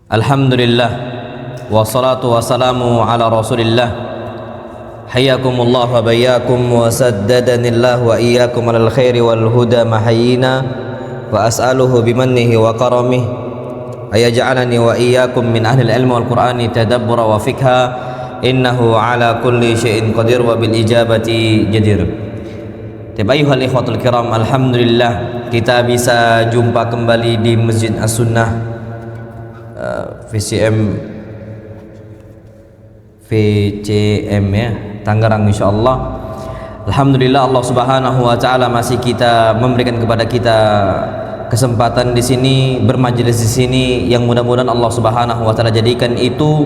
Alhamdulillah wassalatu wassalamu ala rasulillah. Hayyakumullah wa bayyakum wa saddadanillah wa iyyakum alal khairi wal huda mahayina wa as'aluhu bimannihi wa karamih ayaj'alani wa iyyakum min ahlil ilmi wal qur'ani tadabbura wa fikha innahu ala kulli syai'in qadir wa bil ijabati jadir. Ayuhal ikhwatul kiram, alhamdulillah kita bisa jumpa kembali di Masjid As-Sunnah VCM ya, Tangerang insyaallah. Alhamdulillah Allah Subhanahu wa taala masih memberikan kepada kita kesempatan di sini, bermajelis di sini, yang mudah-mudahan Allah Subhanahu wa taala jadikan itu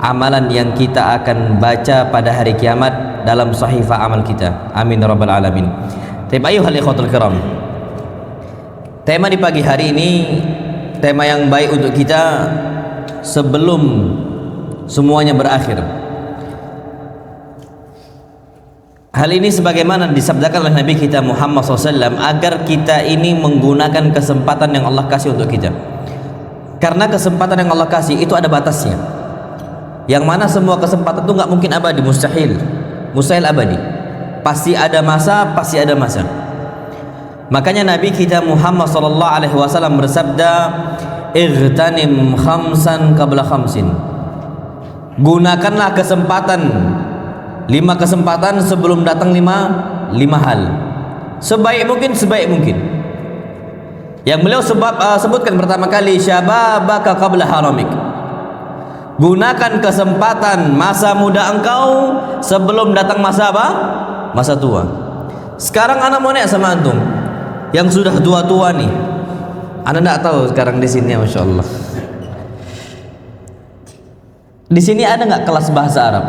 amalan yang kita akan baca pada hari kiamat dalam sahifah amal kita. Amin ya rabbal alamin. Ayuhal ikhwatul kiram, tema di pagi hari ini tema yang baik untuk kita sebelum semuanya berakhir. Hal ini sebagaimana disabdakan oleh Nabi kita Muhammad SAW, agar kita ini menggunakan kesempatan yang Allah kasih untuk kita. Karena kesempatan yang Allah kasih itu ada batasnya, yang mana semua kesempatan itu nggak mungkin abadi, mustahil abadi. Pasti ada masa, Makanya Nabi kita Muhammad SAW bersabda, "Ightanim khamsan qabla khamsin." Gunakanlah kesempatan, 5 kesempatan sebelum datang 5 hal. Sebaik mungkin. Yang beliau sebutkan pertama kali, syababaka qabla haramik. Gunakan kesempatan masa muda engkau sebelum datang masa apa? Masa tua. Sekarang anak mau nanya sama antum yang sudah tua-tua nih, anda tidak tahu sekarang di sini, masya Allah. Di sini ada nggak kelas bahasa Arab?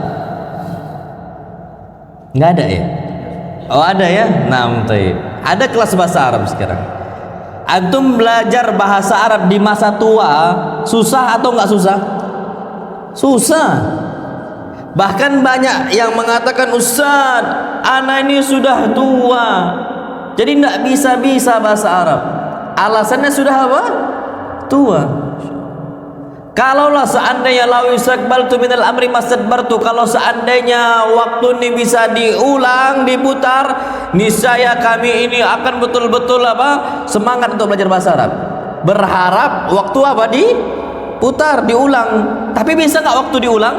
Nggak ada ya? Oh ada ya? Nah, ada kelas bahasa Arab sekarang. Antum belajar bahasa Arab di masa tua susah atau nggak susah? Susah. Bahkan banyak yang mengatakan, Ustaz, anak ini sudah tua, jadi tidak bisa bahasa Arab. Alasannya sudah apa? Tua. Kalaulah seandainya lawi sakbaltu minal amri masadbartu, kalau seandainya waktu ini bisa diulang, diputar, niscaya kami ini akan betul-betul semangat untuk belajar bahasa Arab. Berharap waktu diputar, diulang. Tapi bisa nggak waktu diulang?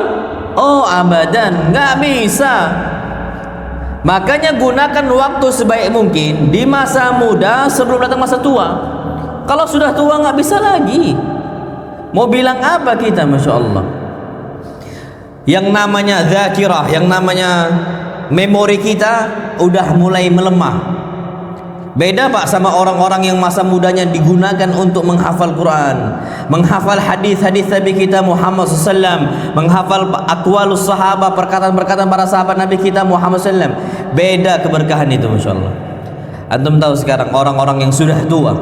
Oh abadan, nggak bisa. Makanya gunakan waktu sebaik mungkin di masa muda sebelum datang masa tua. Kalau sudah tua nggak bisa lagi. Mau bilang apa kita, masya Allah? Yang namanya dzakirah, yang namanya memori kita udah mulai melemah. Beda pak sama orang-orang yang masa mudanya digunakan untuk menghafal Quran, menghafal hadis-hadis Nabi kita Muhammad SAW, menghafal aqwalus sahabat, perkataan-perkataan para sahabat Nabi kita Muhammad SAW. Beda keberkahan itu, masya Allah. Antum tahu sekarang orang-orang yang sudah tua,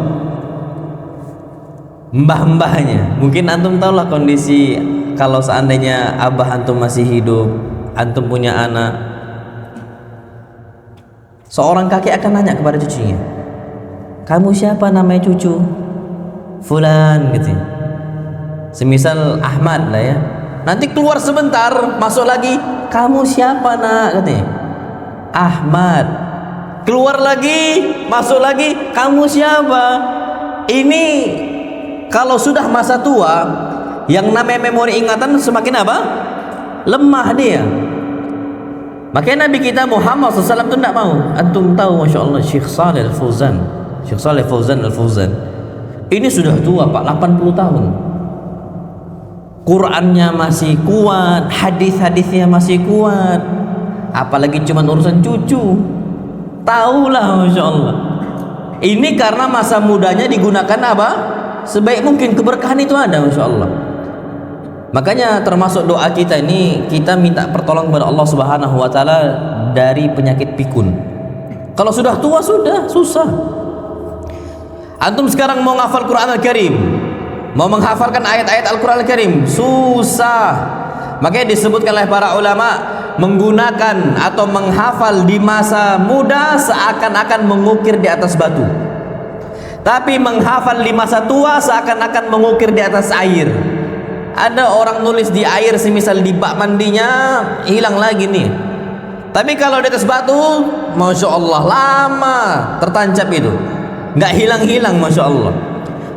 mbah-mbahnya, mungkin antum tahulah kondisi kalau seandainya abah antum masih hidup, antum punya anak. Seorang kakek akan nanya kepada cucunya, kamu siapa, namanya cucu? Fulan gitu. Semisal Ahmad lah ya. Nanti keluar sebentar, masuk lagi, kamu siapa nak? Katanya Ahmad. Keluar lagi, masuk lagi, kamu siapa? Ini kalau sudah masa tua, yang namanya memori ingatan semakin apa? Lemah dia. Makanya Nabi kita Muhammad SAW itu tidak mau. Antum tahu, masya Allah, Syekh Shalih Al-Fauzan ini sudah tua pak, 80 tahun. Qurannya masih kuat, hadis-hadisnya masih kuat, apalagi cuma urusan cucu. Tahulah, masya Allah. Ini karena masa mudanya digunakan apa? Sebaik mungkin, keberkahan itu ada, masya Allah. Makanya termasuk doa kita ini, kita minta pertolongan kepada Allah Subhanahu wa taala dari penyakit pikun. Kalau sudah tua sudah susah. Antum sekarang mau menghafal Quran Al-Karim, mau menghafalkan ayat-ayat Al-Quran Al-Karim, susah. Makanya disebutkan oleh para ulama, menggunakan atau menghafal di masa muda seakan-akan mengukir di atas batu. Tapi menghafal di masa tua seakan-akan mengukir di atas air. Ada orang nulis di air, semisal di bak mandinya, hilang lagi nih. Tapi kalau di atas batu, Masya Allah, lama tertancap itu, nggak hilang-hilang, Masya Allah.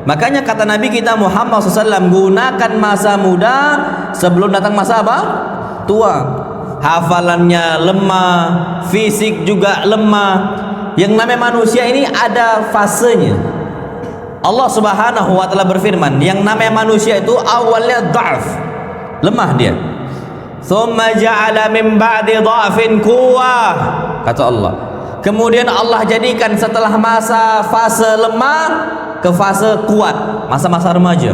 Makanya kata Nabi kita Muhammad SAW, gunakan masa muda sebelum datang masa apa? Tua. Hafalannya lemah, fisik juga lemah. Yang namanya manusia ini ada fasenya. Allah Subhanahu wa taala berfirman, yang namanya manusia itu awalnya dha'af, lemah dia. Tsumma ja'ala min ba'di dha'fin quwwah, kata Allah. Kemudian Allah jadikan setelah masa fase lemah ke fase kuat, masa-masa remaja.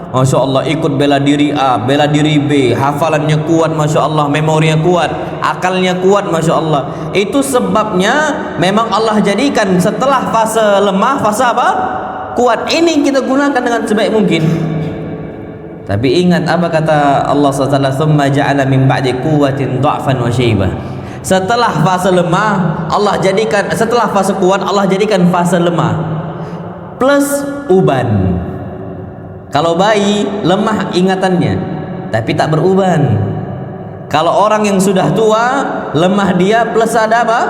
Masya Allah, ikut bela diri A, bela diri B, hafalannya kuat, Masya Allah, memorinya kuat, akalnya kuat, Masya Allah. Itu sebabnya memang Allah jadikan setelah fase lemah, fase apa? Kuat. Ini kita gunakan dengan sebaik mungkin. Tapi ingat apa kata Allah SWT, "Tsumma ja'ala min ba'di quwwatin dha'fan wa syaibah." Setelah fase lemah, Allah jadikan, setelah fase kuat, Allah jadikan fase lemah plus uban. Kalau bayi lemah ingatannya, tapi tak beruban. Kalau orang yang sudah tua, lemah dia plus ada apa?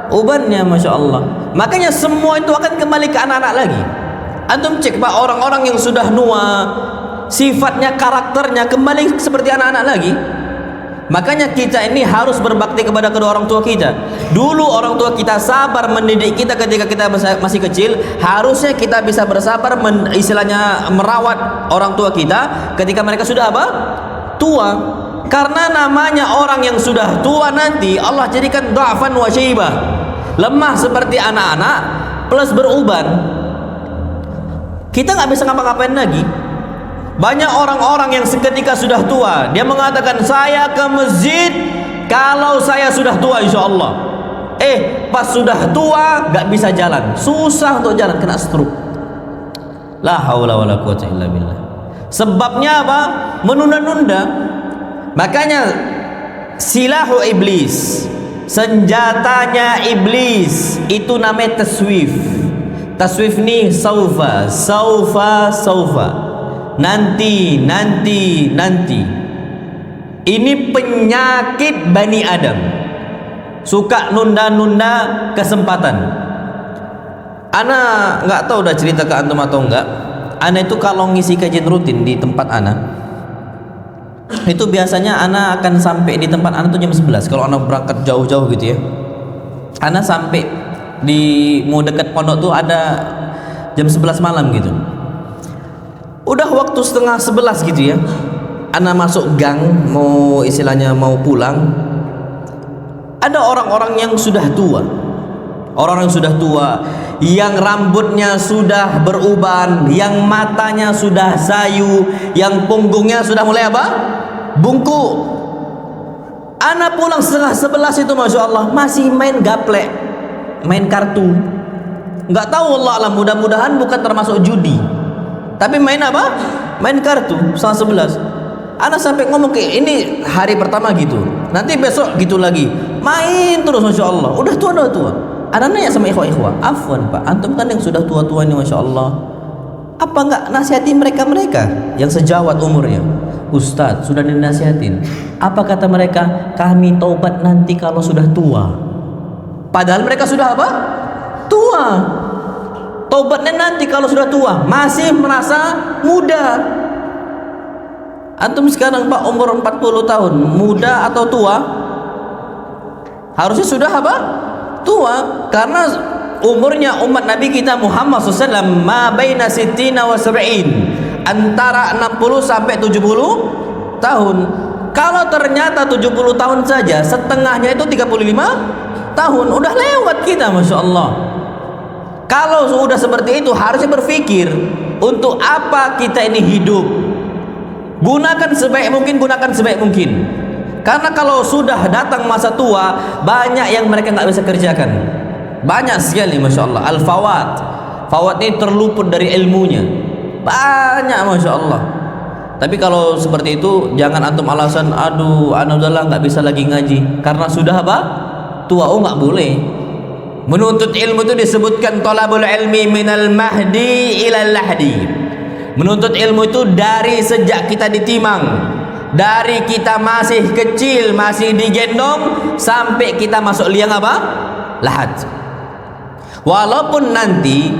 Ubannya, Masya Allah. Makanya semua itu akan kembali ke anak-anak lagi. Antum cek Pak, orang-orang yang sudah tua, sifatnya, karakternya kembali seperti anak-anak lagi. Makanya kita ini harus berbakti kepada kedua orang tua kita. Dulu orang tua kita sabar mendidik kita ketika kita masih kecil, harusnya kita bisa bersabar istilahnya merawat orang tua kita ketika mereka sudah apa? Tua. Karena namanya orang yang sudah tua nanti Allah jadikan dha'fan wa syaibah, lemah seperti anak-anak plus beruban. Kita nggak bisa ngapa-ngapain lagi. Banyak orang-orang yang seketika sudah tua, dia mengatakan, saya ke masjid kalau saya sudah tua insya Allah. Pas sudah tua gak bisa jalan, susah untuk jalan, kena stroke. La haula wala quwwata illa billah. Sebabnya apa? Menunda-nunda. Makanya silahu iblis, senjatanya iblis itu namanya taswif. Taswif nih saufa, nanti. Ini penyakit Bani Adam, suka nunda-nunda kesempatan. Ana nggak tahu udah cerita ke antum atau enggak. Ana itu kalau ngisi kajian rutin di tempat Ana, itu biasanya Ana akan sampai di tempat Ana tuh jam 11. Kalau Ana berangkat jauh-jauh gitu ya, Ana sampai di mau dekat pondok tuh ada jam 11 malam gitu. Udah waktu setengah 11 gitu ya, Ana masuk gang, mau istilahnya mau pulang. Ada orang-orang yang sudah tua, orang yang sudah tua, yang rambutnya sudah beruban, yang matanya sudah sayu, yang punggungnya sudah mulai apa? Bungkuk. Ana pulang setengah 11 itu, Masya Allah, masih main gaplek, main kartu. Nggak tahu, Allah alam, mudah-mudahan bukan termasuk judi, tapi main apa? Main kartu setengah 11. Ana sampai ngomong ke ini hari pertama gitu, nanti besok gitu lagi, main terus, Masya Allah. Udah tua. Ana nanya sama ikhwah, afwan Pak, antum kan yang sudah tua-tua ini, Masya Allah, apa enggak nasihati mereka yang sejawat umurnya? Ustadz, sudah dinasihatin. Apa kata mereka? Kami taubat nanti kalau sudah tua. Padahal mereka sudah apa? Tua. Taubatnya nanti kalau sudah tua, masih merasa muda. Antum sekarang Pak umur 40 tahun, muda atau tua? Harusnya sudah apa? Tua. Karena umurnya umat Nabi kita Muhammad SAW ma baina sittina wa sab'in, antara 60 sampai 70 tahun. Kalau ternyata 70 tahun saja, setengahnya itu 35 tahun, udah lewat kita, Masya Allah. Kalau sudah seperti itu, harusnya berpikir, untuk apa kita ini hidup? Gunakan sebaik mungkin. Karena kalau sudah datang masa tua, banyak yang mereka nggak bisa kerjakan. Banyak sekali, Masya Allah. Fawat ini terluput dari ilmunya. Banyak, Masya Allah. Tapi kalau seperti itu, jangan antum alasan, aduh, ana udahlah nggak bisa lagi ngaji, karena sudah apa? Tua. Oh, nggak boleh. Menuntut ilmu itu disebutkan talabul ilmi minal mahdi ilal lahdi. Menuntut ilmu itu dari sejak kita ditimang, dari kita masih kecil, masih digendong sampai kita masuk liang apa? Lahat. Walaupun nanti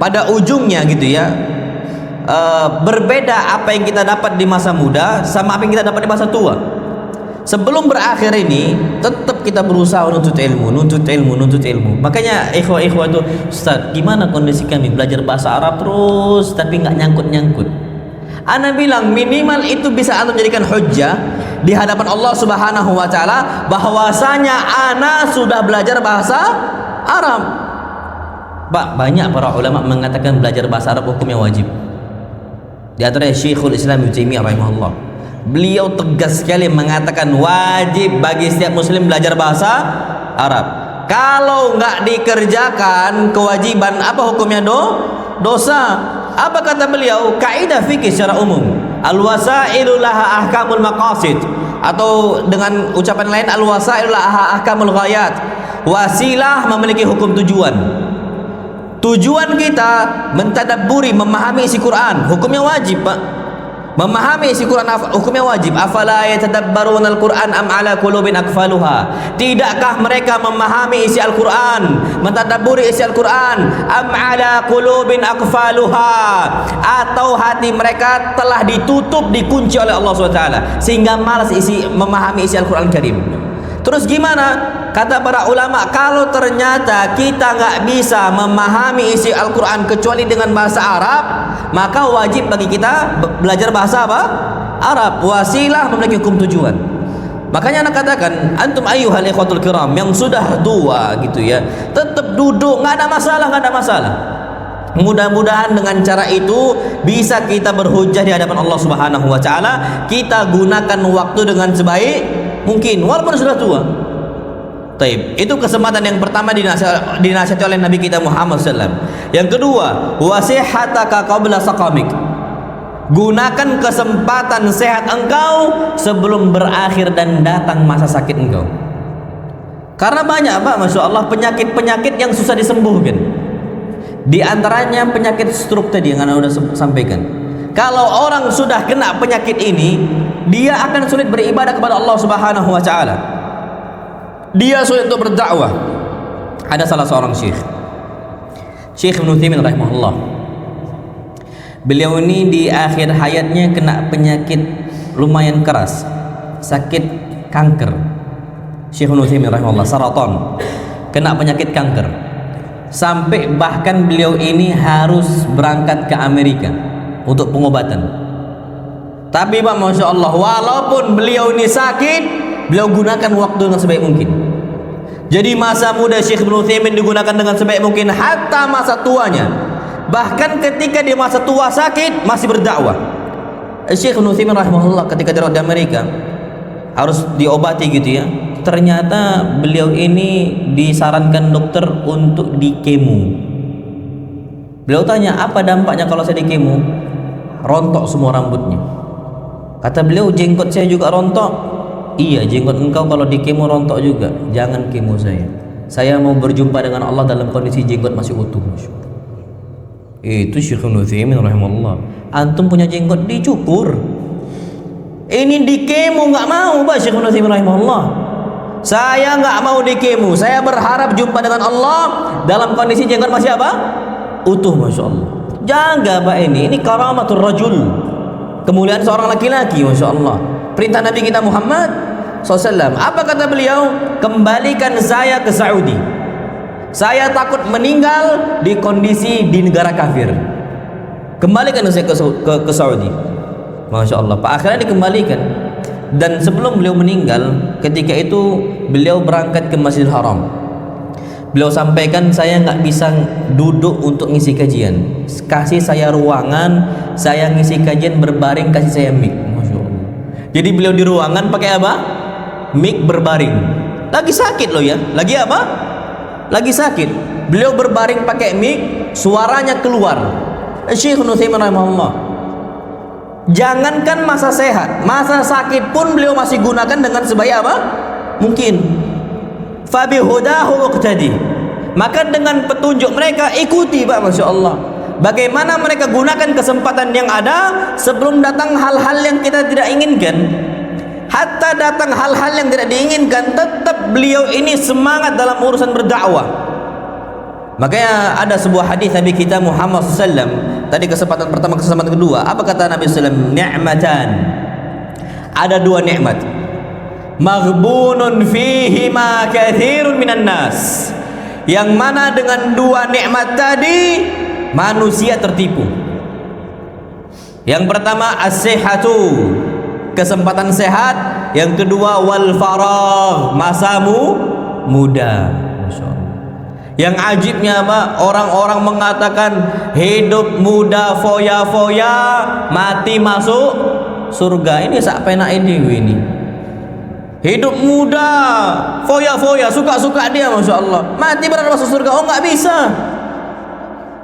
pada ujungnya gitu ya, berbeda apa yang kita dapat di masa muda sama apa yang kita dapat di masa tua. Sebelum berakhir ini tetap kita berusaha nuntut ilmu, nuntut ilmu, nuntut ilmu. Makanya ikhwah-ikhwah itu, Ustaz, gimana kondisi kami belajar bahasa Arab terus tapi nggak nyangkut-nyangkut? Ana bilang minimal itu bisa antum jadikan hujjah di hadapan Allah Subhanahu wa taala bahwasanya ana sudah belajar bahasa Arab. Pak, banyak para ulama mengatakan belajar bahasa Arab hukumnya wajib. Di antaranya Syekhul Islam Ibnu Taimiyah rahimahullah. Beliau tegas sekali mengatakan wajib bagi setiap muslim belajar bahasa Arab. Kalau nggak dikerjakan kewajiban, apa hukumnya? Dosa. Apa kata beliau? Kaidah fikih secara umum, al-wasailu laha ahkamul maqasid, atau dengan ucapan lain al-wasailu laha ahkamul ghayat. Wasilah memiliki hukum tujuan. Tujuan kita mentadabburi, memahami isi Quran, hukumnya wajib, Pak. Memahami isi Quran hukumnya wajib. Afala yatadabbaruna al-Quran am ala qulubin aqfaluha? Tidakkah mereka memahami isi Al-Quran, mentadabburi isi Al-Quran? Am ala qulubin aqfaluha? Atau hati mereka telah ditutup, dikunci oleh Allah SWT sehingga malas memahami isi Al-Quran Karim. Terus gimana? Kata para ulama, kalau ternyata kita nggak bisa memahami isi Al-Quran kecuali dengan bahasa Arab, maka wajib bagi kita belajar bahasa apa? Arab. Wasilah memiliki hukum tujuan. Makanya anak katakan, antum ayyuhal ikhwatul kiram yang sudah tua gitu ya, tetap duduk, nggak ada masalah, nggak ada masalah. Mudah-mudahan dengan cara itu bisa kita berhujjah di hadapan Allah Subhanahu wa taala. Kita gunakan waktu dengan sebaik mungkin walaupun sudah tua. Taib. Itu kesempatan yang pertama dinasihati oleh Nabi kita Muhammad SAW. Yang kedua, wasihataka qabla saqamik. Gunakan kesempatan sehat engkau sebelum berakhir dan datang masa sakit engkau. Karena banyak, Pak, Masya Allah, penyakit-penyakit yang susah disembuhkan. Di antaranya penyakit stroke tadi yang Anda sudah sampaikan. Kalau orang sudah kena penyakit ini, dia akan sulit beribadah kepada Allah Subhanahu wa taala. Dia sulit untuk berdakwah. Ada salah seorang Syekh Ibnu Taimiyah rahimahullah. Beliau ini di akhir hayatnya kena penyakit lumayan keras, sakit kanker. Syekh Ibnu Taimiyah rahimahullah, saratan, kena penyakit kanker. Sampai bahkan beliau ini harus berangkat ke Amerika untuk pengobatan. Tapi Pak, Masya Allah, walaupun beliau ini sakit, beliau gunakan waktu dengan sebaik mungkin. Jadi masa muda Syekh Ibnu Taimiyah digunakan dengan sebaik mungkin, hatta masa tuanya. Bahkan ketika di masa tua sakit masih berdakwah. Syekh Ibnu Taimiyah rahimahullah ketika dirawat di Amerika harus diobati gitu ya. Ternyata beliau ini disarankan dokter untuk dikemo. Beliau tanya, apa dampaknya kalau saya dikemo? Rontok semua rambutnya. Kata beliau, jenggot saya juga rontok. Iya, jenggot engkau kalau dikemo rontok juga. Jangan kemo saya. Saya mau berjumpa dengan Allah dalam kondisi jenggot masih utuh. Itu Syekh Ibnu Taimiyah rahimahullah. Antum punya jenggot dicukur. Ini dikemo nggak mau, Pak. Syekh Ibnu Taimiyah rahimahullah. Saya nggak mau dikemo. Saya berharap jumpa dengan Allah dalam kondisi jenggot masih apa? Utuh, Masya Allah. Jaga, Pak, ini karamatul rajul. Kemuliaan seorang laki-laki, Masya Allah. Perintah Nabi kita Muhammad SAW. Apa kata beliau? Kembalikan saya ke Saudi. Saya takut meninggal di kondisi di negara kafir. Kembalikan saya ke Saudi. Masya Allah, Pak. Akhirnya dikembalikan. Dan sebelum beliau meninggal, ketika itu beliau berangkat ke Masjidil Haram. Beliau sampaikan, saya nggak bisa duduk untuk ngisi kajian. Kasih saya ruangan, saya ngisi kajian berbaring, kasih saya mic. Masya Allah. Jadi beliau di ruangan pakai apa? Mic, berbaring. Lagi sakit loh ya. Lagi apa? Lagi sakit. Beliau berbaring pakai mic, suaranya keluar. Syekh Ibnu Taimiyah rahimahullah. Jangankan masa sehat, masa sakit pun beliau masih gunakan dengan sebaik apa? Mungkin. Fabi hudahu uqtadi. Maka dengan petunjuk mereka ikuti, Pak, Masya Allah. Bagaimana mereka gunakan kesempatan yang ada sebelum datang hal-hal yang kita tidak inginkan. Hatta datang hal-hal yang tidak diinginkan, tetap beliau ini semangat dalam urusan berdakwah. Makanya ada sebuah hadis Nabi kita Muhammad SAW. Tadi kesempatan pertama, kesempatan kedua, apa kata Nabi SAW? Ni'matan, ada dua nikmat, maghbunun fihi ma kathirun minan nas, yang mana dengan dua nikmat tadi manusia tertipu. Yang pertama as-sihhatu, kesempatan sehat. Yang kedua wal faragh, masamu muda. Masya Allah. Yang ajibnya apa? Orang-orang mengatakan hidup muda foya-foya, mati masuk surga. Ini sak penake dhewe ini. Hidup muda foya-foya, suka-suka dia, Masya Allah, mati berada masuk surga. Oh, nggak bisa.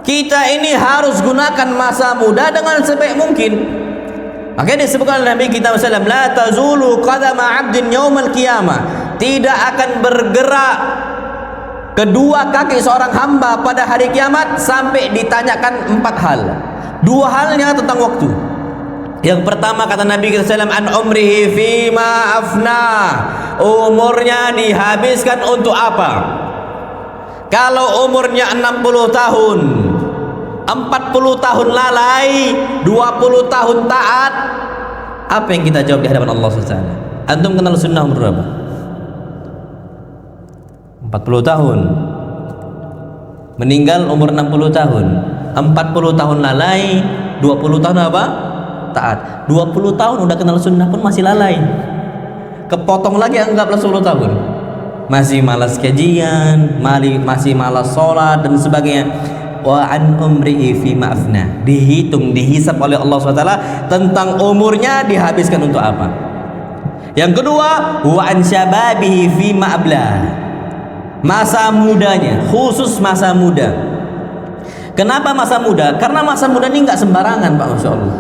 Kita ini harus gunakan masa muda dengan sebaik mungkin. Makanya disebutkan oleh Nabi kita SAW, la tazulu qadama 'abdin yaumal qiyamah, tidak akan bergerak kedua kaki seorang hamba pada hari kiamat sampai ditanyakan 4 hal. 2 halnya tentang waktu. Yang pertama kata Nabi SAW, an umrihi fima afna, umurnya dihabiskan untuk apa? Kalau umurnya 60 tahun, 40 tahun lalai, 20 tahun taat, apa yang kita jawab di hadapan Allah SWT? Antum kenal sunnah umur berapa? 40 tahun. Meninggal umur 60 tahun. 40 tahun lalai, 20 tahun apa? Taat. 20 tahun udah kenal sunnah pun masih lalai. Kepotong lagi anggaplah 10 tahun. Masih malas kajian, masih malas sholat dan sebagainya. Wa an umrihi fi ma'afna, dihitung, dihisab oleh Allah SWT tentang umurnya dihabiskan untuk apa. Yang kedua, wa an syababihi fi ma'abla, masa mudanya, khusus masa muda. Kenapa masa muda? Karena masa muda ini nggak sembarangan, Pak. Masya Allah,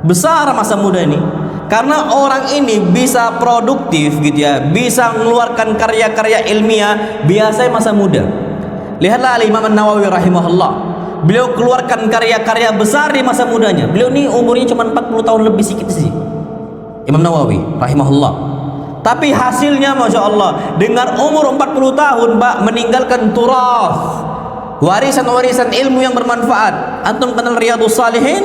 besar masa muda ini. Karena orang ini bisa produktif gitu ya, bisa mengeluarkan karya-karya ilmiah biasanya masa muda. Lihatlah Imam Nawawi rahimahullah, beliau keluarkan karya-karya besar di masa mudanya. Beliau ini umurnya cuma 40 tahun lebih sedikit sih, Imam Nawawi rahimahullah. Tapi hasilnya Masya Allah, dengan umur 40 tahun Pak, meninggalkan turas, warisan-warisan ilmu yang bermanfaat. Antum kenal Riyadhus Shalihin?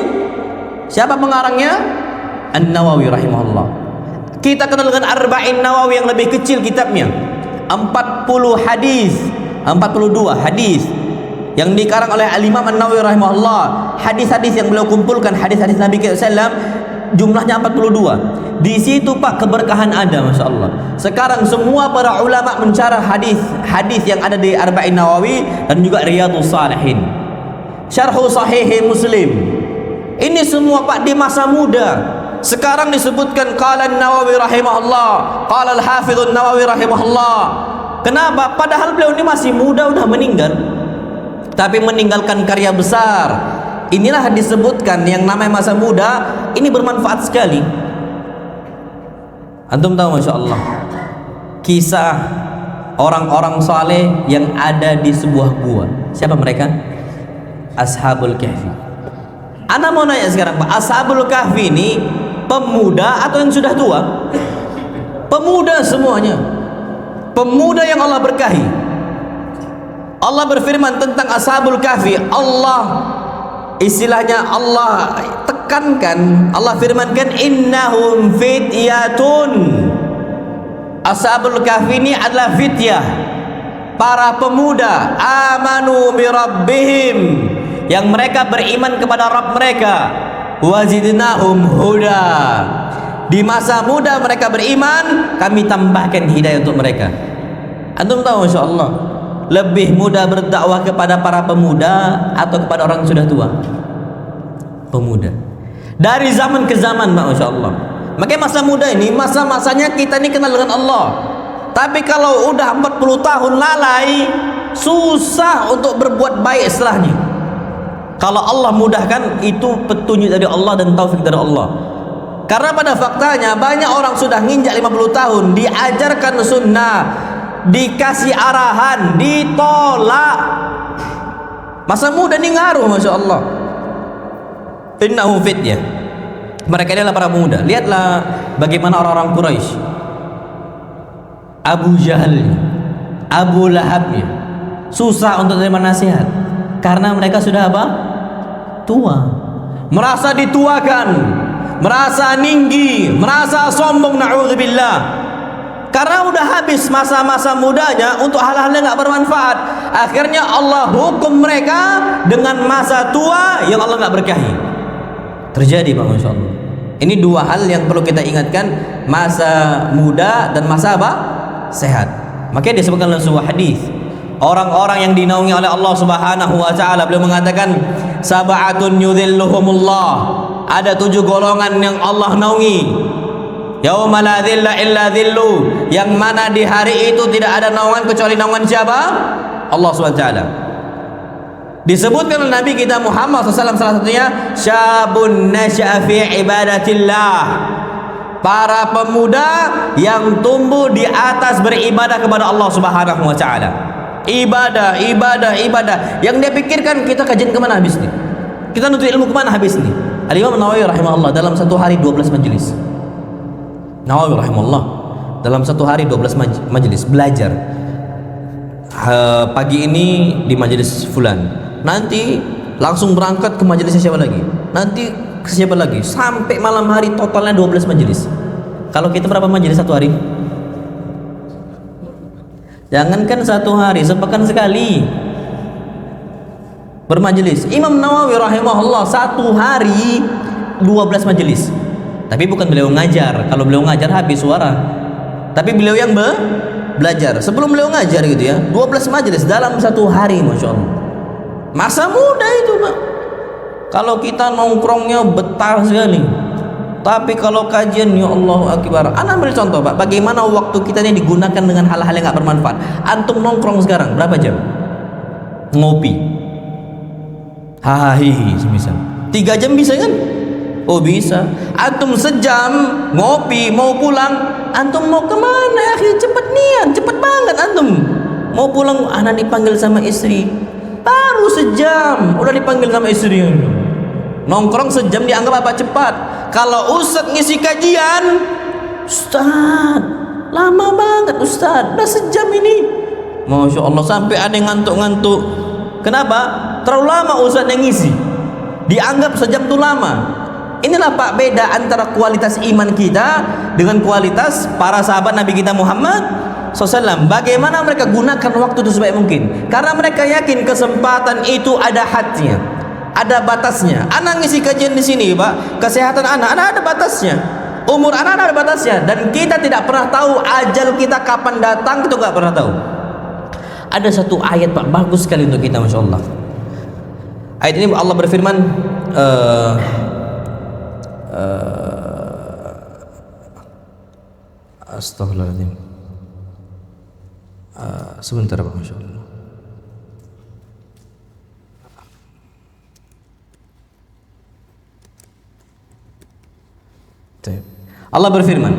Siapa pengarangnya? An-Nawawi rahimahullah. Kita kenal dengan Arba'in Nawawi yang lebih kecil kitabnya, 40 hadis, 42 hadis yang dikarang oleh Al-Imam An-Nawawi rahimahullah. Hadis-hadis yang beliau kumpulkan, hadis-hadis Nabi SAW, jumlahnya 42. Di situ Pak keberkahan ada, Masya Allah. Sekarang semua para ulama mencari hadis yang ada di Arba'in Nawawi dan juga Riyadhus Shalihin, Syarhu Sahih Muslim. Ini semua Pak di masa muda. Sekarang disebutkan qala An-Nawawi rahimahullah, qala Al-Hafidz An-Nawawi rahimahullah. Kenapa? Padahal beliau ini masih muda, udah meninggal, tapi meninggalkan karya besar. Inilah disebutkan yang namanya masa muda ini bermanfaat sekali. Antum tahu Masya Allah kisah orang-orang saleh yang ada di sebuah gua. Siapa mereka? Ashabul Kahfi. Ana mau nanya sekarang Pak, Ashabul Kahfi ini pemuda atau yang sudah tua? Pemuda semuanya, pemuda yang Allah berkahi. Allah berfirman tentang Ashabul Kahfi, Allah istilahnya Allah tekankan, Allah firmankan innahum fityatun. Ashabul Kahfi ini adalah fityah, para pemuda, amanu bi rabbihim, yang mereka beriman kepada Rabb mereka, wazidnahum huda. Di masa muda mereka beriman, kami tambahkan hidayah untuk mereka. Antum tahu Masya Allah, lebih mudah berdakwah kepada para pemuda atau kepada orang yang sudah tua? Pemuda. Dari zaman ke zaman, Masya Allah. Makanya masa muda ini masa-masanya kita ini kenal dengan Allah. Tapi kalau udah 40 tahun lalai, susah untuk berbuat baik setelahnya. Kalau Allah mudahkan, itu petunjuk dari Allah dan taufik dari Allah. Karena pada faktanya banyak orang sudah nginjak 50 tahun, diajarkan sunnah, dikasih arahan, ditolak. Masa muda ini ngaruh, Masya Allah. Innahu fitnah. Mereka adalah para pemuda. Lihatlah bagaimana orang-orang Quraisy, Abu Jahal, Abu Lahab, susah untuk terima nasihat karena mereka sudah apa? Tua. Merasa dituakan, merasa tinggi, merasa sombong, na'udzubillah. Karena udah habis masa-masa mudanya untuk hal-hal yang gak bermanfaat. Akhirnya Allah hukum mereka dengan masa tua yang Allah gak berkahi. Terjadi, Pak, Masya Allah. Ini dua hal yang perlu kita ingatkan, masa muda dan masa apa? Sehat. Makanya disebutkan dalam sebuah hadis, orang-orang yang dinaungi oleh Allah Subhanahu wa taala, beliau mengatakan sab'atun yudhilluhumullah. Ada 7 golongan yang Allah naungi. Yauma la dhilla illa dhillu, yang mana di hari itu tidak ada naungan kecuali naungan siapa? Allah Subhanahu wa taala. Disebutkan oleh Nabi kita Muhammad SAW, salah satunya syabun nasya'a fi ibadatillah, para pemuda yang tumbuh di atas beribadah kepada Allah Subhanahu wa taala. Ibadah, ibadah, ibadah. Yang dia pikirkan, kita kajian kemana habis nih? Kita nuntut ilmu kemana habis nih? Al-Imam Nawawi rahimahullah dalam satu hari 12 majelis. Nawawi rahimahullah dalam satu hari 12 majelis belajar. Pagi ini di majelis fulan, nanti langsung berangkat ke majelisnya siapa lagi, nanti ke siapa lagi, sampai malam hari totalnya 12 majelis. Kalau kita berapa majelis satu hari? Jangankan satu hari, sepekan sekali bermajelis. Imam Nawawi rahimahullah satu hari 12 majelis. Tapi bukan beliau ngajar. Kalau beliau ngajar habis suara. Tapi beliau yang belajar. Sebelum beliau ngajar gitu ya, 12 majelis dalam satu hari, Masya Allah. Masa muda itu, Pak. Kalau kita nongkrongnya betah sekali. Tapi kalau kajian, ya Allah akbar. Ana ambil contoh, Pak, bagaimana waktu kita ini digunakan dengan hal-hal yang gak bermanfaat. Antum nongkrong sekarang berapa jam? Ngopi, hahaha, semisal 3 jam bisa kan? Oh bisa. Antum sejam ngopi, mau pulang, antum mau kemana ya? Cepet nian, cepet banget antum. Mau pulang, anak dipanggil sama istri. Baru sejam udah dipanggil sama istri. Nongkrong sejam dianggap apa? Cepat. Kalau ustadz ngisi kajian, ustadz lama banget ustadz, udah sejam ini. Masya Allah, sampai ada yang ngantuk-ngantuk. Kenapa? Terlalu lama ustadz yang ngisi. Dianggap sejam itu lama. Inilah, Pak, beda antara kualitas iman kita dengan kualitas para sahabat Nabi kita Muhammad SAW. Bagaimana mereka gunakan waktu itu sebaik mungkin, karena mereka yakin kesempatan itu ada hadnya, ada batasnya. Anak ngisi kajian di sini, Pak, kesehatan anak ada batasnya, umur anak ada batasnya, dan kita tidak pernah tahu ajal kita kapan datang, itu nggak pernah tahu. Ada satu ayat, Pak, bagus sekali untuk kita, Masya Allah. Ayat ini Allah berfirman, Astaghfirullahaladzim. Sebentar, Pak, Masya Allah. Allah berfirman,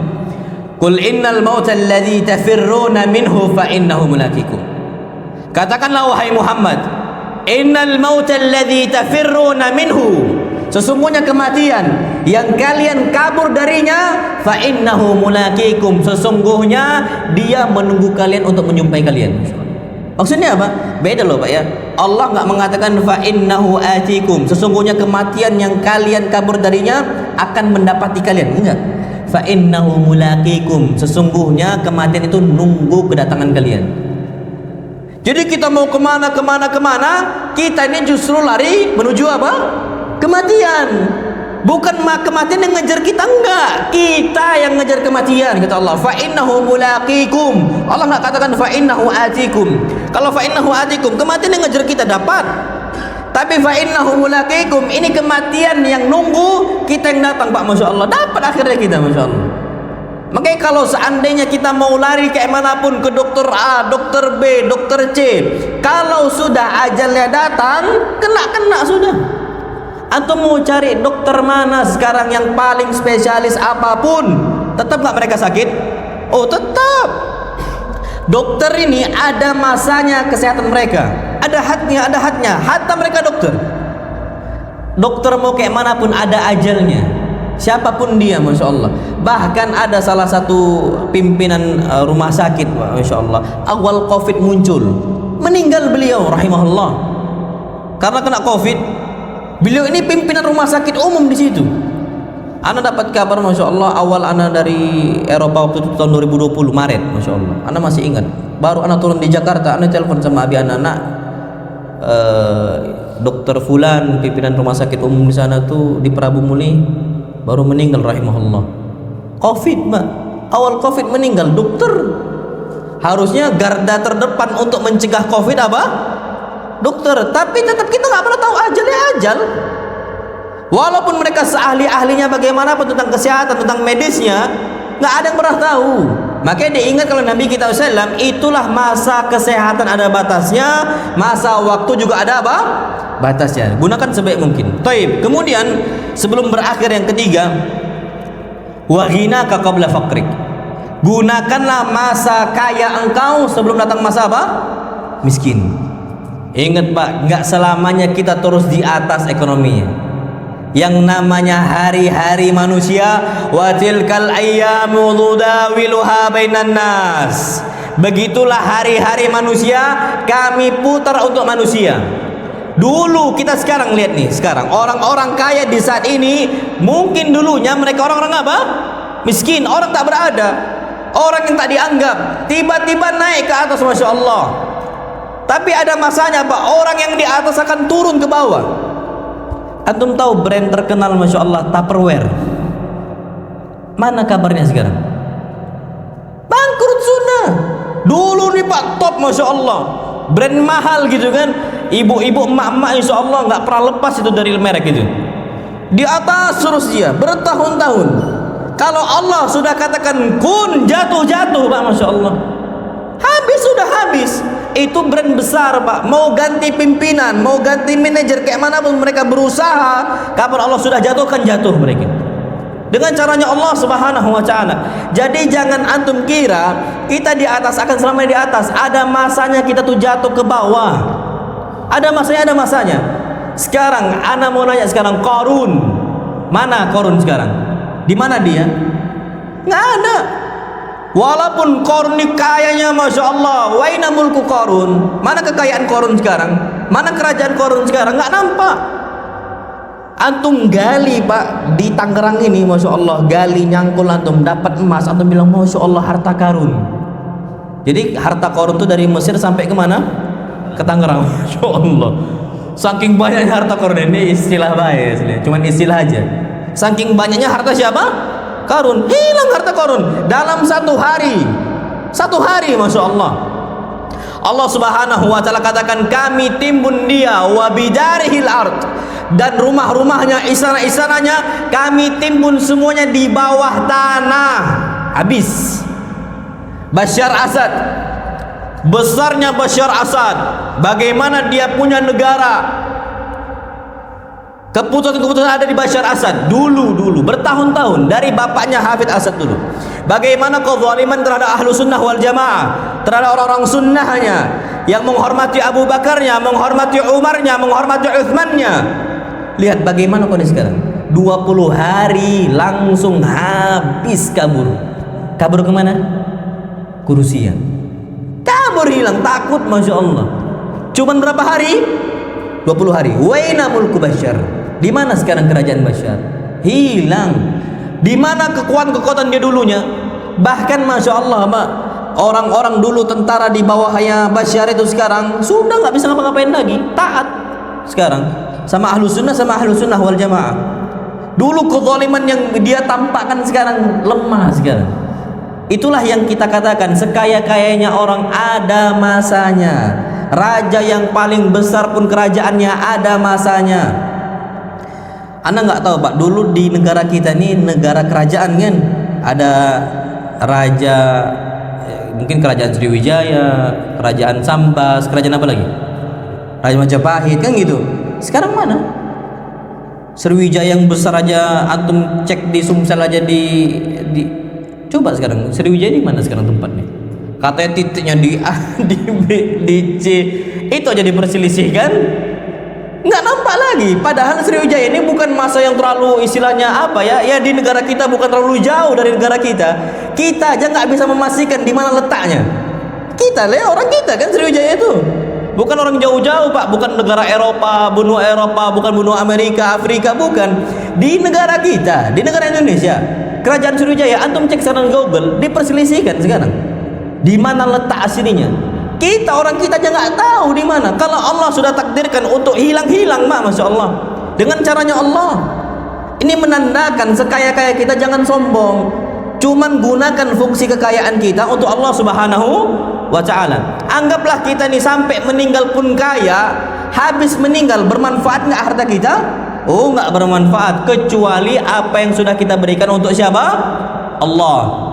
Qul innal mauta alladhi tafirruna minhu fa innahu mulaqikum. Katakanlah wahai Muhammad, innal mauta alladhi tafirruna minhu, sesungguhnya kematian yang kalian kabur darinya, fa innahu mulaqikum, sesungguhnya dia menunggu kalian untuk menjumpai kalian. Maksudnya apa? Beda loh, Pak, ya. Allah nggak mengatakan fa innahu atikum, sesungguhnya kematian yang kalian kabur darinya akan mendapati kalian. Enggak. Fa innahu mulaqikum, sesungguhnya kematian itu nunggu kedatangan kalian. Jadi kita mau kemana, kita ini justru lari menuju apa? Kematian. Bukan kematian yang ngejar kita, enggak. Kita yang ngejar kematian, kata Allah. Fa innahu mulaqikum. Allah enggak katakan fa innahu atikum. Kalau fa innahu atikum, kematian yang ngejar kita dapat. Tapi fa innahu mulaqikum, ini kematian yang nunggu kita yang datang, Pak. Masya Allah, dapat akhirnya kita, Masya Allah. Makanya kalau seandainya kita mau lari kayak manapun, ke dokter A, dokter B, dokter C, kalau sudah ajalnya datang, kena sudah. Antum mau cari dokter mana sekarang yang paling spesialis apapun, tetap nggak mereka sakit? Oh tetap. Dokter ini ada masanya kesehatan mereka. Ada hadnya. Hatta mereka dokter. Dokter mau kayak manapun ada ajalnya. Siapapun dia, masya Allah. Bahkan ada salah satu pimpinan rumah sakit, masya Allah. Awal COVID muncul, meninggal beliau, rahimahullah. Karena kena COVID. Beliau ini pimpinan rumah sakit umum di situ. Ana dapat kabar, masya Allah, awal ana dari Eropa waktu itu tahun 2020 Maret, masya Allah. Ana masih ingat. Baru ana turun di Jakarta, ana telepon sama abi anak. Dokter Fulan, pimpinan rumah sakit umum di sana tuh di Prabu Muli baru meninggal, rahimahullah. COVID, Mbak. Awal COVID meninggal dokter. Harusnya garda terdepan untuk mencegah COVID apa? Dokter. Tapi tetap kita nggak pernah tahu ajalnya ajal. Walaupun mereka seahli-ahlinya bagaimanapun tentang kesehatan, tentang medisnya, nggak ada yang pernah tahu. Makanya diingat kalau Nabi kita SAW, itulah masa kesehatan ada batasnya, masa waktu juga ada apa? Batasnya. Gunakan sebaik mungkin. Taib. Kemudian sebelum berakhir yang ketiga, wa ghinaka qabla faqrik. Gunakanlah masa kaya engkau sebelum datang masa apa? Miskin. Ingat Pak, nggak selamanya kita terus di atas ekonominya. Yang namanya hari-hari manusia, wa tilkal ayyamu nudawiluha bainan nas. Begitulah hari-hari manusia, kami putar untuk manusia. Dulu kita sekarang lihat nih, sekarang orang-orang kaya di saat ini, mungkin dulunya mereka orang-orang apa? Miskin, orang tak berada, orang yang tak dianggap, tiba-tiba naik ke atas, masya Allah. Tapi ada masanya Pak, orang yang di atas akan turun ke bawah. Antum tahu brand terkenal, masya Allah, Tupperware? Mana kabarnya sekarang? Bangkrut sudah. Dulu nih Pak, top, masya Allah, brand mahal gitu kan. Ibu-ibu, emak-emak, insya Allah nggak pernah lepas itu dari merek itu. Di atas terus dia bertahun-tahun. Kalau Allah sudah katakan kun, jatuh-jatuh Pak, masya Allah. Habis, sudah habis. Itu brand besar Pak. Mau ganti pimpinan, mau ganti manajer, kayak mana pun mereka berusaha, kapan Allah sudah jatuhkan, jatuh mereka. Dengan caranya Allah Subhanahu wa ta'ala. Jadi jangan antum kira kita di atas akan selamanya di atas. Ada masanya kita tuh jatuh ke bawah. Ada masanya, ada masanya. Sekarang ana mau nanya sekarang, Qarun. Mana Qarun sekarang? Di mana dia? Nggak ada. Walaupun Qarun ini kayanya, masya Allah, waina mulku Qarun. Mana kekayaan Qarun sekarang? Mana kerajaan Qarun sekarang? Nggak nampak. Antum gali Pak di Tangerang ini, masya Allah, gali nyangkul antum dapat emas, antum bilang masya Allah harta karun. Jadi harta Qarun itu dari Mesir sampai kemana? Ke Tangerang, masya Allah. Saking banyaknya harta Qarun, ini istilah baik, cuman istilah aja. Saking banyaknya harta siapa? Qarun. Hilang harta Qarun dalam satu hari. Satu hari, masya Allah. Allah Subhanahu wa ta'ala katakan, kami timbun dia wa bidarihil ard, dan rumah-rumahnya, istana-istananya kami timbun semuanya di bawah tanah. Habis. Bashar Asad, besarnya Bashar Asad, bagaimana dia punya negara, keputusan-keputusan ada di Bashar Asad dulu bertahun-tahun dari bapaknya Hafid Asad dulu. Bagaimana kezaliman terhadap ahlu sunnah wal jamaah, terhadap orang-orang sunnahnya, yang menghormati Abu Bakarnya, menghormati Umarnya, menghormati Uthmannya. Lihat bagaimana kondisi sekarang. 20 hari langsung habis, kabur. Kabur kemana? Ke Rusia. Kabur, hilang, takut, masya Allah. Cuman berapa hari? 20 hari. Waina mulku Bashar. Di mana sekarang kerajaan Bashar? Hilang. Di mana kekuatan-kekuatan dia dulunya? Bahkan masya Allah Pak, orang-orang dulu tentara di bawahnya Bashar itu sekarang sudah nggak bisa ngapa-ngapain lagi. Taat sekarang sama ahlu sunnah wal jamaah. Dulu kezaliman yang dia tampakkan sekarang lemah sekarang. Itulah yang kita katakan, sekaya-kayanya orang ada masanya. Raja yang paling besar pun kerajaannya ada masanya. Anda nggak tahu Pak, dulu di negara kita ini negara kerajaan kan, ada raja, mungkin kerajaan Sriwijaya, kerajaan Sambas, kerajaan apa lagi? Raja Majapahit kan gitu. Sekarang mana? Sriwijaya yang besar aja antum cek di Sumsel aja di coba sekarang Sriwijaya di mana sekarang tempatnya? katanya titiknya di A, di B, di C, itu aja diperselisihkan, nggak nampak lagi. Padahal Sriwijaya ini bukan masa yang terlalu istilahnya apa ya, ya di negara kita bukan terlalu jauh dari negara kita. Kita aja nggak bisa memastikan di mana letaknya. Kita orang kita kan Sriwijaya itu bukan orang jauh-jauh Pak, bukan negara Eropa, benua Eropa, bukan benua Amerika, Afrika, bukan. Di negara kita, di negara Indonesia, kerajaan Sriwijaya, antum cek sekarang Google, diperselisihkan sekarang di mana letak aslinya. Kita orang kita aja nggak tahu di mana. Kalau Allah sudah takdirkan untuk hilang-hilang, masya Allah, dengan caranya Allah. Ini menandakan sekaya-kaya kita jangan sombong. Cuman gunakan fungsi kekayaan kita untuk Allah Subhanahu wa Ta'ala. Anggaplah kita nih sampai meninggal pun kaya, habis meninggal bermanfaat nggak harta kita? Oh, nggak bermanfaat, kecuali apa yang sudah kita berikan untuk siapa? Allah.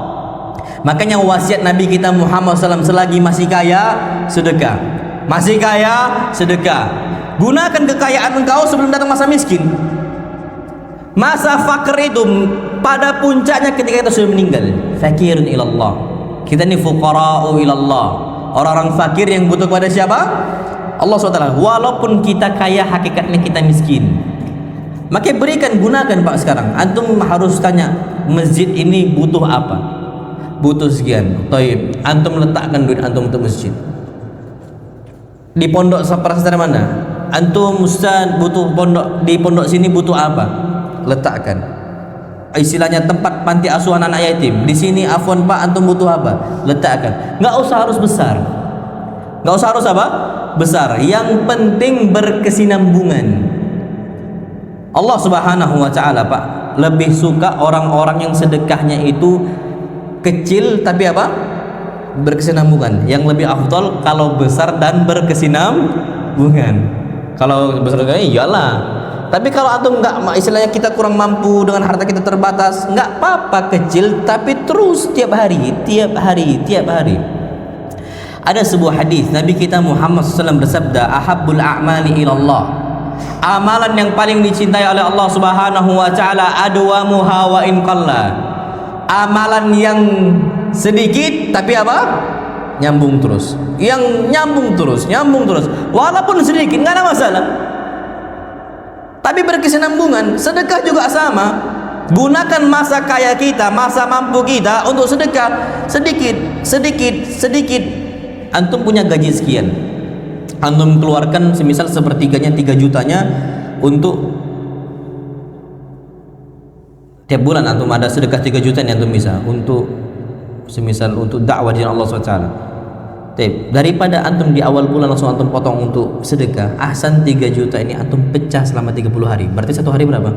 Makanya wasiat Nabi kita Muhammad SAW, selagi masih kaya, sedekah. Masih kaya, sedekah. Gunakan kekayaan engkau sebelum datang masa miskin. Masa fakir itu pada puncaknya ketika kita sudah meninggal. Fakirun ilallah. Kita ini fuqara'u ilallah. Orang-orang fakir yang butuh kepada siapa? Allah SWT. Walaupun kita kaya, hakikatnya kita miskin. Maka berikan, gunakan Pak sekarang. Antum harus tanya, masjid ini butuh apa? Butuh sekian. Taib, antum letakkan duit antum untuk masjid. Di pondok pesantren mana? Antum ustaz butuh pondok, di pondok sini butuh apa? Letakkan. Istilahnya tempat panti asuhan anak yatim. Di sini afwan Pak, antum butuh apa? Letakkan. Nggak usah harus besar. Nggak usah harus apa? Besar. Yang penting berkesinambungan. Allah Subhanahu wa Ta'ala Pak lebih suka orang-orang yang sedekahnya itu kecil tapi apa? Berkesinambungan. Yang lebih afdal kalau besar dan berkesinambungan. Kalau besar iyalah. Tapi kalau antum enggak, istilahnya kita kurang mampu, dengan harta kita terbatas, enggak apa-apa kecil tapi terus tiap hari. Ada sebuah hadis Nabi kita Muhammad SAW bersabda, ahabbul a'mali ilallah, amalan yang paling dicintai oleh Allah Subhanahu wa Ta'ala, adwamuha wa in qalla, amalan yang sedikit tapi apa? Nyambung terus. Yang nyambung terus walaupun sedikit nggak ada masalah, tapi berkesinambungan. Sedekah juga sama. Gunakan masa kaya kita, masa mampu kita untuk sedekah. Sedikit. Antum punya gaji sekian, antum keluarkan semisal sepertiganya, 3 jutanya untuk tiap bulan antum ada sedekah 3 juta yang antum bisa untuk semisal untuk dakwah di Allah SWT. Daripada antum di awal bulan langsung antum potong untuk sedekah, ahsan 3 juta ini antum pecah selama 30 hari. Berarti satu hari berapa?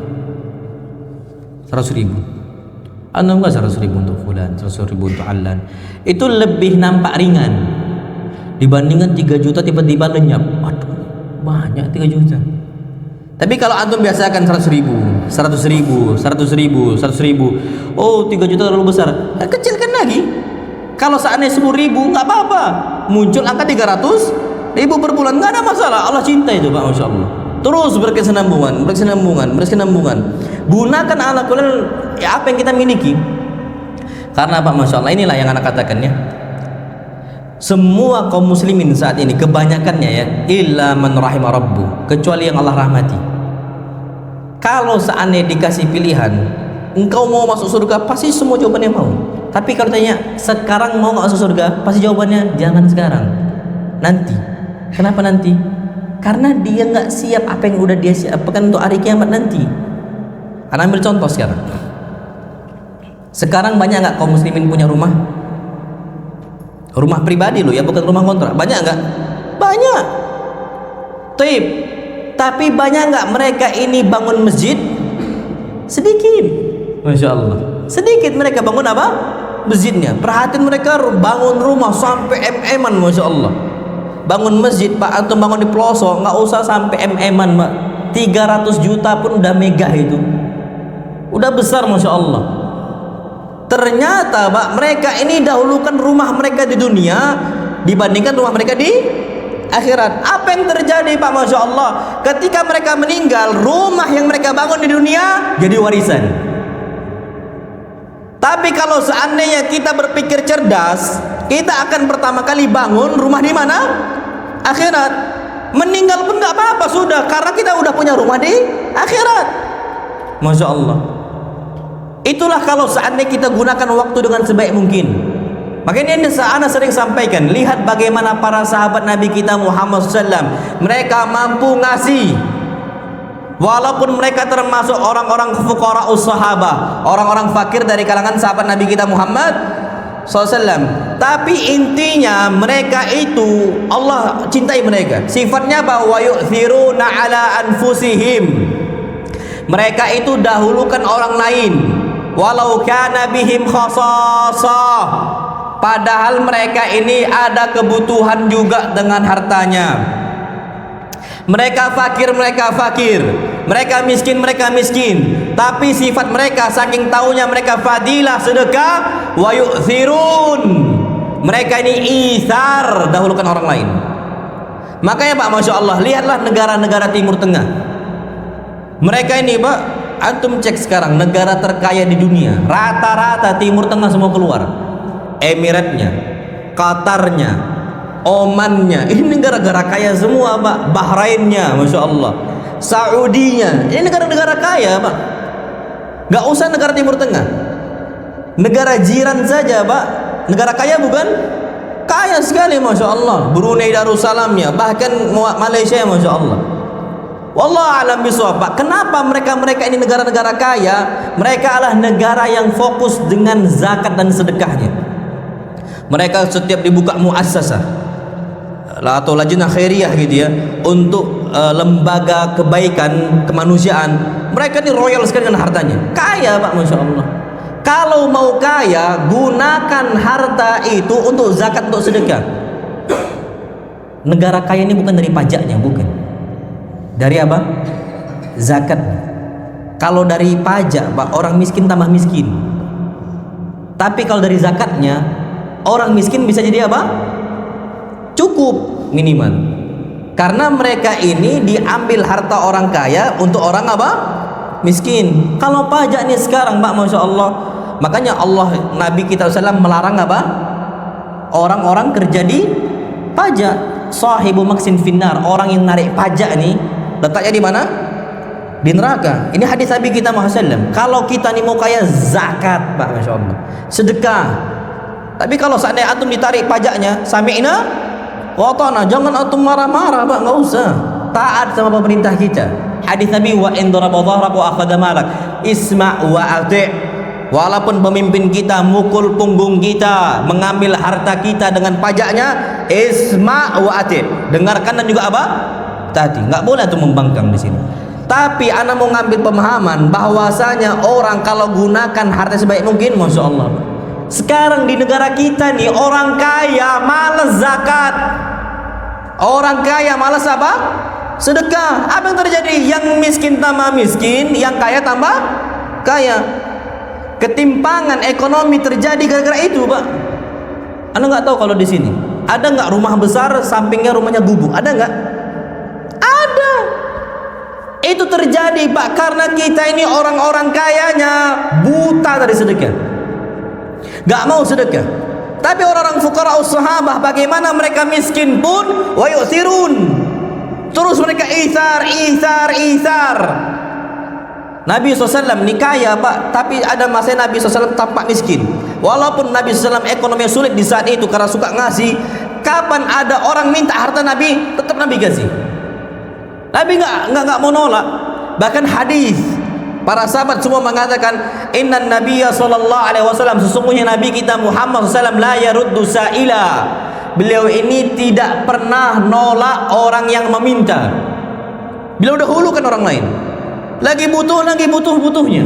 100.000. Antum enggak 100.000 untuk fulan, 100.000 untuk alan. Itu lebih nampak ringan dibandingkan 3 juta tiba-tiba lenyap. Aduh, banyak 3 juta. Tapi kalau antum biasakan 100.000, 100.000, oh 3 juta terlalu besar, kecilkan lagi. Kalau seandainya 10.000 nggak apa-apa, muncul angka 300.000 per bulan, nggak ada masalah. Allah cinta itu Pak, masya Allah. Terus berkesinambungan. Gunakan ala kulal apa yang kita miliki. Karena Pak, masya Allah, inilah yang anak katakan ya. Semua kaum muslimin saat ini kebanyakannya ya, illa man rahima rabbu, kecuali yang Allah rahmati. Kalau seandainya dikasih pilihan, engkau mau masuk surga, pasti semua jawabannya mau. Tapi kalau tanya sekarang mau nggak masuk surga, pasti jawabannya jangan sekarang, nanti. Kenapa nanti? Karena dia nggak siap apa yang udah dia siapkan untuk hari kiamat nanti. Anak ambil contoh sekarang. Sekarang banyak nggak kaum muslimin punya rumah? Rumah pribadi loh ya, bukan rumah kontrak. Banyak nggak? Banyak. Tapi banyak nggak mereka ini bangun masjid? Sedikit. Masya Allah. Sedikit mereka bangun apa? Masjidnya. Perhatian mereka bangun rumah sampai mm-an, masya Allah. Bangun masjid Pak, antum bangun di pelosok nggak usah sampai mm-an Pak. 300 juta pun udah megah itu. Udah besar, masya Allah. Ternyata Pak, mereka ini dahulukan rumah mereka di dunia dibandingkan rumah mereka di akhirat. Apa yang terjadi Pak, masya Allah? Ketika mereka meninggal, rumah yang mereka bangun di dunia jadi warisan. Tapi kalau seandainya kita berpikir cerdas, kita akan pertama kali bangun rumah di mana? Akhirat. Meninggal pun nggak apa-apa sudah, karena kita udah punya rumah di akhirat. Masya Allah. Itulah kalau seandainya kita gunakan waktu dengan sebaik mungkin. Makanya ini saya sering sampaikan, lihat bagaimana para sahabat Nabi kita Muhammad SAW, mereka mampu ngasih. Walaupun mereka termasuk orang-orang fuqara'us sahabah, orang-orang fakir dari kalangan sahabat Nabi kita Muhammad SAW, tapi intinya mereka itu Allah cintai mereka. Sifatnya bahwa yu'thiruna ala anfusihim, mereka itu dahulukan orang lain, walau kana bihim khasasah, padahal mereka ini ada kebutuhan juga dengan hartanya. Mereka fakir, mereka miskin, tapi sifat mereka saking taunya mereka fadilah sedekah, wa yu'thirun, mereka ini ithar, dahulukan orang lain. Makanya Pak, Masya Allah, lihatlah negara-negara Timur Tengah, mereka ini Pak, antum cek sekarang negara terkaya di dunia, rata-rata Timur Tengah semua keluar. Emiratnya, Qatarnya, Omannya, ini negara-negara kaya semua Pak. Bahrainnya, Masya Allah, Saudinya, ini negara-negara kaya Pak. Gak usah negara Timur Tengah, negara jiran saja Pak, negara kaya bukan? Kaya sekali Masya Allah. Brunei Darussalamnya, bahkan Malaysia, Masya Allah. Wallah alam bisawab Pak. Kenapa mereka ini negara-negara kaya? Mereka adalah negara yang fokus dengan zakat dan sedekahnya. Mereka setiap dibuka muassasah atau lajnah khairiyah gitu ya, untuk lembaga kebaikan kemanusiaan, mereka ini royal sekali dengan hartanya. Kaya Pak, Masya Allah. Kalau mau kaya, gunakan harta itu untuk zakat, untuk sedekah. Negara kaya ini bukan dari pajaknya, bukan. Dari apa? Zakat. Kalau dari pajak Pak, orang miskin tambah miskin. Tapi kalau dari zakatnya, orang miskin bisa jadi apa? Cukup minimal. Karena mereka ini diambil harta orang kaya untuk orang apa? Miskin. Kalau pajak nih sekarang Pak, Masya Allah, makanya Allah, Nabi kita SAW melarang apa? Orang-orang kerja di pajak. Sahibu maksin finnar, orang yang narik pajak nih letaknya di mana? Di neraka. Ini hadis Nabi kita Muhammad SAW. Kalau kita nih mau kaya, zakat Pak, Masya Allah, sedekah. Tapi kalau seandainya antum ditarik pajaknya, sami'na wa ata'na, jangan antum marah-marah Pak, nggak usah. Taat sama pemerintah kita. Hadis Nabi, wa in daraba dhahrak wa akhadha malak, isma' wa ati'. Walaupun pemimpin kita mukul punggung kita, mengambil harta kita dengan pajaknya, isma' wa ati', dengarkan dan juga apa? Taati. Nggak boleh tuh membangkang di sini. Tapi ana mau ngambil pemahaman bahwasanya orang kalau gunakan harta sebaik mungkin, Masya Allah. Sekarang di negara kita nih, orang kaya malas zakat, orang kaya malas apa? Sedekah. Apa yang terjadi? Yang miskin tambah miskin, yang kaya tambah kaya. Ketimpangan ekonomi terjadi gara-gara itu Pak. Anda nggak tahu kalau di sini ada nggak rumah besar sampingnya rumahnya gubuk? Ada nggak? Ada. Itu terjadi Pak karena kita ini orang-orang kayanya buta dari sedekah, gak mau sedekah. Tapi orang-orang fuqara'us sahabah, bagaimana mereka miskin pun wa yu'thirun, terus mereka ithar. Nabi SAW ini kaya Pak, tapi ada masa Nabi SAW tampak miskin. Walaupun Nabi SAW ekonomi sulit di saat itu karena suka ngasih. Kapan ada orang minta harta Nabi, tetap Nabi kasih. Nabi nggak mau nolak. Bahkan hadis para sahabat semua mengatakan, innan nabiyya sallallahu alaihi wasallam, sesungguhnya Nabi kita Muhammad SAW la yaruddu sa'ila, beliau ini tidak pernah nolak orang yang meminta. Beliau dahulukan orang lain, lagi butuhnya.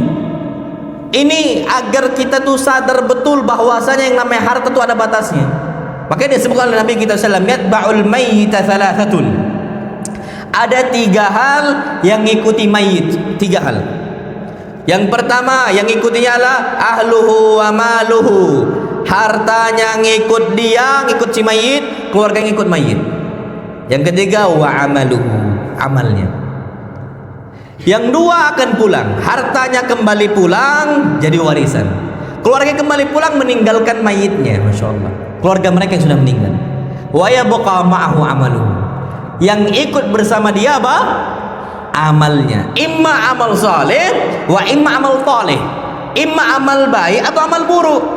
Ini agar kita tuh sadar betul bahwasanya yang namanya harta itu ada batasnya. Makanya disebutkan oleh Nabi kita sallallahu alaihi wasallam, yatba'ul mayyita thalathatun, ada 3 hal yang ngikuti mayit. 3 hal. Yang pertama yang ngikutinya adalah ahluhu wa maluhu, hartanya ngikut dia, ngikut si mayit, keluarga ngikut mayit. Yang ketiga wa amaluhu, amalnya. Yang 2 akan pulang, hartanya kembali pulang jadi warisan. Keluarga kembali pulang meninggalkan mayitnya, masya Allah. Keluarga mereka yang sudah meninggal. Wa yabqa ma'ahu amaluhu. Yang ikut bersama dia apa? Amalnya. Imma amal saleh, wa imma amal taleh. Imma amal baik atau amal buruk.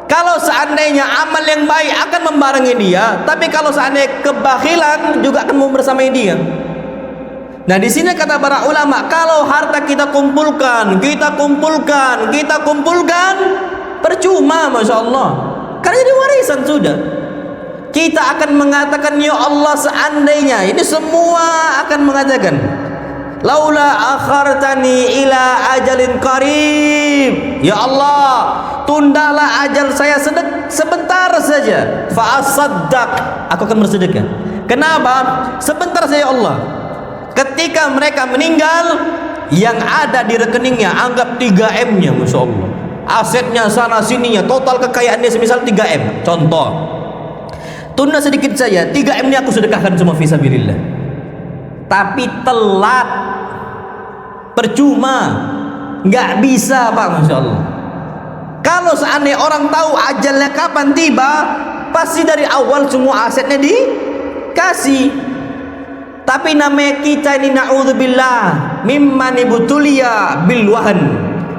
Kalau seandainya amal yang baik akan membarengi dia, tapi kalau seandainya kebakhilan juga akan membersamai dia. Nah, di sini kata para ulama, kalau harta kita kumpulkan, percuma, masya Allah. Karena jadi warisan sudah. Kita akan mengatakan, ya Allah, seandainya, ini semua akan mengatakan, laula akhartani ila ajalin qarib, ya Allah, tundalah ajal saya sebentar saja, fa asaddaq, aku akan bersedekah. Kenapa? Sebentar saja, Allah. Ketika mereka meninggal, yang ada di rekeningnya anggap 3M-nya, masya Allah. Asetnya sana sininya, total kekayaannya semisal 3M. Contoh, tunda sedikit saja, 3M ini aku sedekahkan semua fisabilillah. Tapi telat, percuma, nggak bisa Pak, masya Allah. Kalau seandainya orang tahu ajalnya kapan tiba, pasti dari awal semua asetnya dikasih. Tapi namanya kita ini, na'udzubillah mimman ibtuliya bil wahan.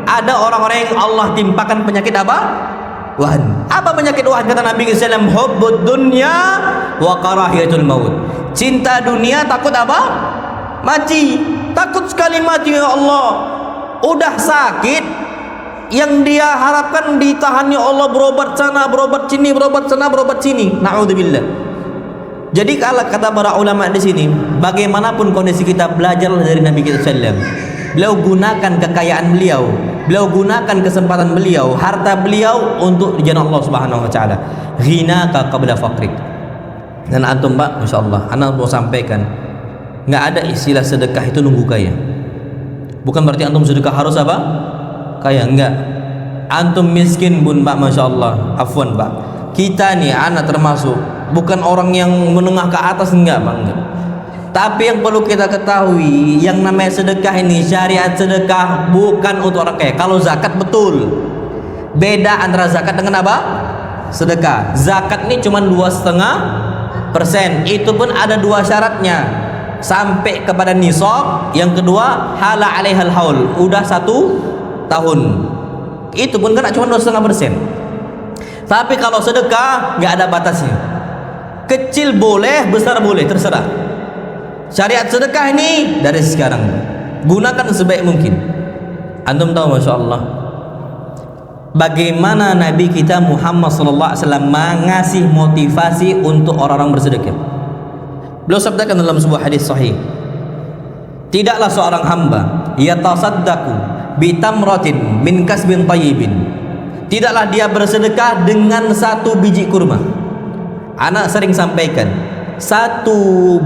Ada orang-orang yang Allah timpakan penyakit apa? Wahan. Apa penyakit wahan? Kata Nabi SAW, hubbud dunya wa karahiyatul maut. Cinta dunia, takut apa? Mati. Takut sekali mati, ya Allah. Udah sakit, yang dia harapkan ditahan, ya Allah, berobat sana, berobat sini, berobat sana, berobat sini. Na'udzubillah. Jadi kalau kata para ulama di sini, bagaimanapun kondisi kita, belajarlah dari Nabi kita SAW. Beliau gunakan kekayaan beliau, beliau gunakan kesempatan beliau, harta beliau untuk di jalan Allah Subhanahu Wa Taala. Ghinaka qabla faqrik. Dan antum Pak, masya Allah, anak mau sampaikan, nggak ada istilah sedekah itu nunggu kaya. Bukan berarti antum sedekah harus apa? Kaya, enggak. Antum miskin pun Pak, masya Allah. Afwan Pak, kita nih anak termasuk bukan orang yang menengah ke atas, enggak Pak, enggak. Tapi yang perlu kita ketahui, yang namanya sedekah ini, syariat sedekah bukan untuk orang kaya. Kalau zakat betul, beda antara zakat dengan apa? Sedekah. Zakat ini cuma 2,5%. Itu pun ada 2 syaratnya, sampai kepada nisab. Yang kedua, hala alaihal haul, udah 1 tahun. Itu pun kan cuma 2,5%. Tapi kalau sedekah nggak ada batasnya. Kecil boleh, besar boleh, terserah. Syariat sedekah ini dari sekarang gunakan sebaik mungkin. Antum tahu, masya Allah, bagaimana Nabi kita Muhammad SAW mengasih motivasi untuk orang-orang bersedekah. Beliau sabdakan dalam sebuah hadis sahih, tidaklah seorang hamba yatasaddaqu bitamratin min kasbin tayyibin, tidaklah dia bersedekah dengan 1 biji kurma. Anak sering sampaikan, 1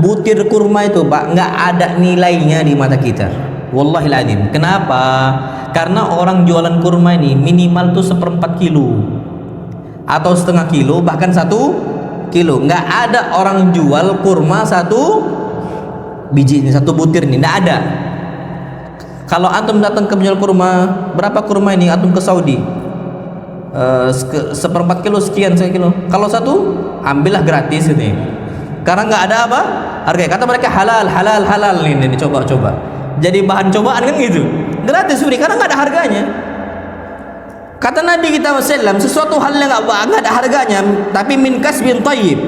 butir kurma itu Pak, nggak ada nilainya di mata kita. Wallahil adzim. Kenapa? Karena orang jualan kurma ini minimal tuh 1/4 kilo atau setengah kilo, bahkan 1 kilo. Nggak ada orang jual kurma 1 biji ini, 1 butir ini, nggak ada. Kalau antum datang ke penjual kurma, berapa kurma ini? Antum ke Saudi, 1/4 kilo sekian, 1 kilo. Kalau 1, ambillah gratis ini. Karena nggak ada apa? Harga. Kata mereka halal, halal, halal ini coba-coba. Jadi bahan cobaan kan gitu. Gratis beri, karena nggak ada harganya. Kata Nabi kita SAW, sesuatu hal yang nggak ada harganya, tapi min kasbin thayyib,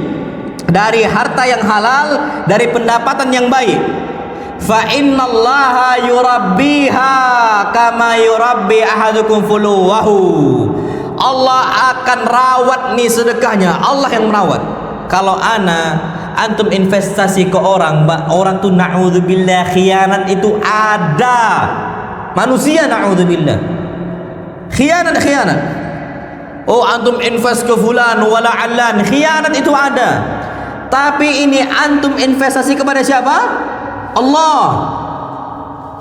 dari harta yang halal, dari pendapatan yang baik. Fa innallaha yurabbiha kama yurabbi ahadukum fuluwahu. Allah akan rawat nih sedekahnya, Allah yang merawat. Kalau antum investasi ke orang, orang tuh na'udzubillah khianat itu ada. Manusia na'udzubillah khianat. Oh, antum invest ke fulan wala alan, khianat itu ada. Tapi ini antum investasi kepada siapa? Allah.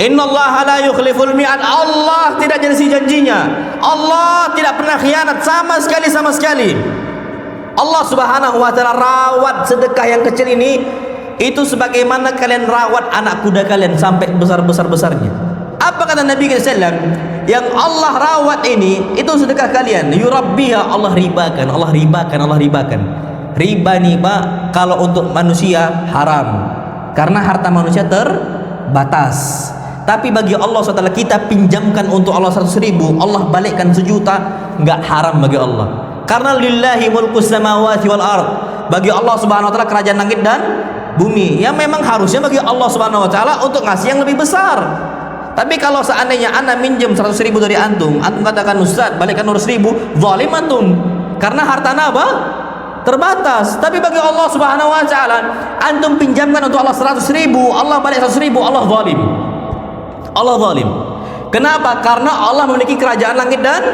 Innallaha la yukhliful mi'ad. Allah tidak janji-janjinya. Allah tidak pernah khianat sama sekali. Allah Subhanahu wa taala rawat sedekah yang kecil ini, itu sebagaimana kalian rawat anak kuda kalian sampai besar-besarnya. Apa kata Nabi sallallahu alaihi wasallam? yang Allah rawat ini, itu sedekah kalian. Yurabbiha, Allah ribakan, Allah ribakan, Allah ribakan. Riba nih Pak, kalau untuk manusia haram, karena harta manusia terbatas. Tapi bagi Allah SWT, kita pinjamkan untuk Allah 100.000, Allah balikkan 1 juta, nggak haram bagi Allah. Karena lillahi mulkus samawati wal ard, bagi Allah Subhanahu wa taala kerajaan langit dan bumi. Ya memang harusnya bagi Allah Subhanahu wa taala untuk ngasih yang lebih besar. Tapi kalau seandainya Anda minjem 100.000 dari antum katakan Ustaz balikkan 100.000, zalimatun, karena harta apa? Terbatas. Tapi bagi Allah Subhanahu wa taala, antum pinjamkan untuk Allah 100.000, Allah balik 100.000, Allah zalim. Allah zalim. Kenapa? Karena Allah memiliki kerajaan langit dan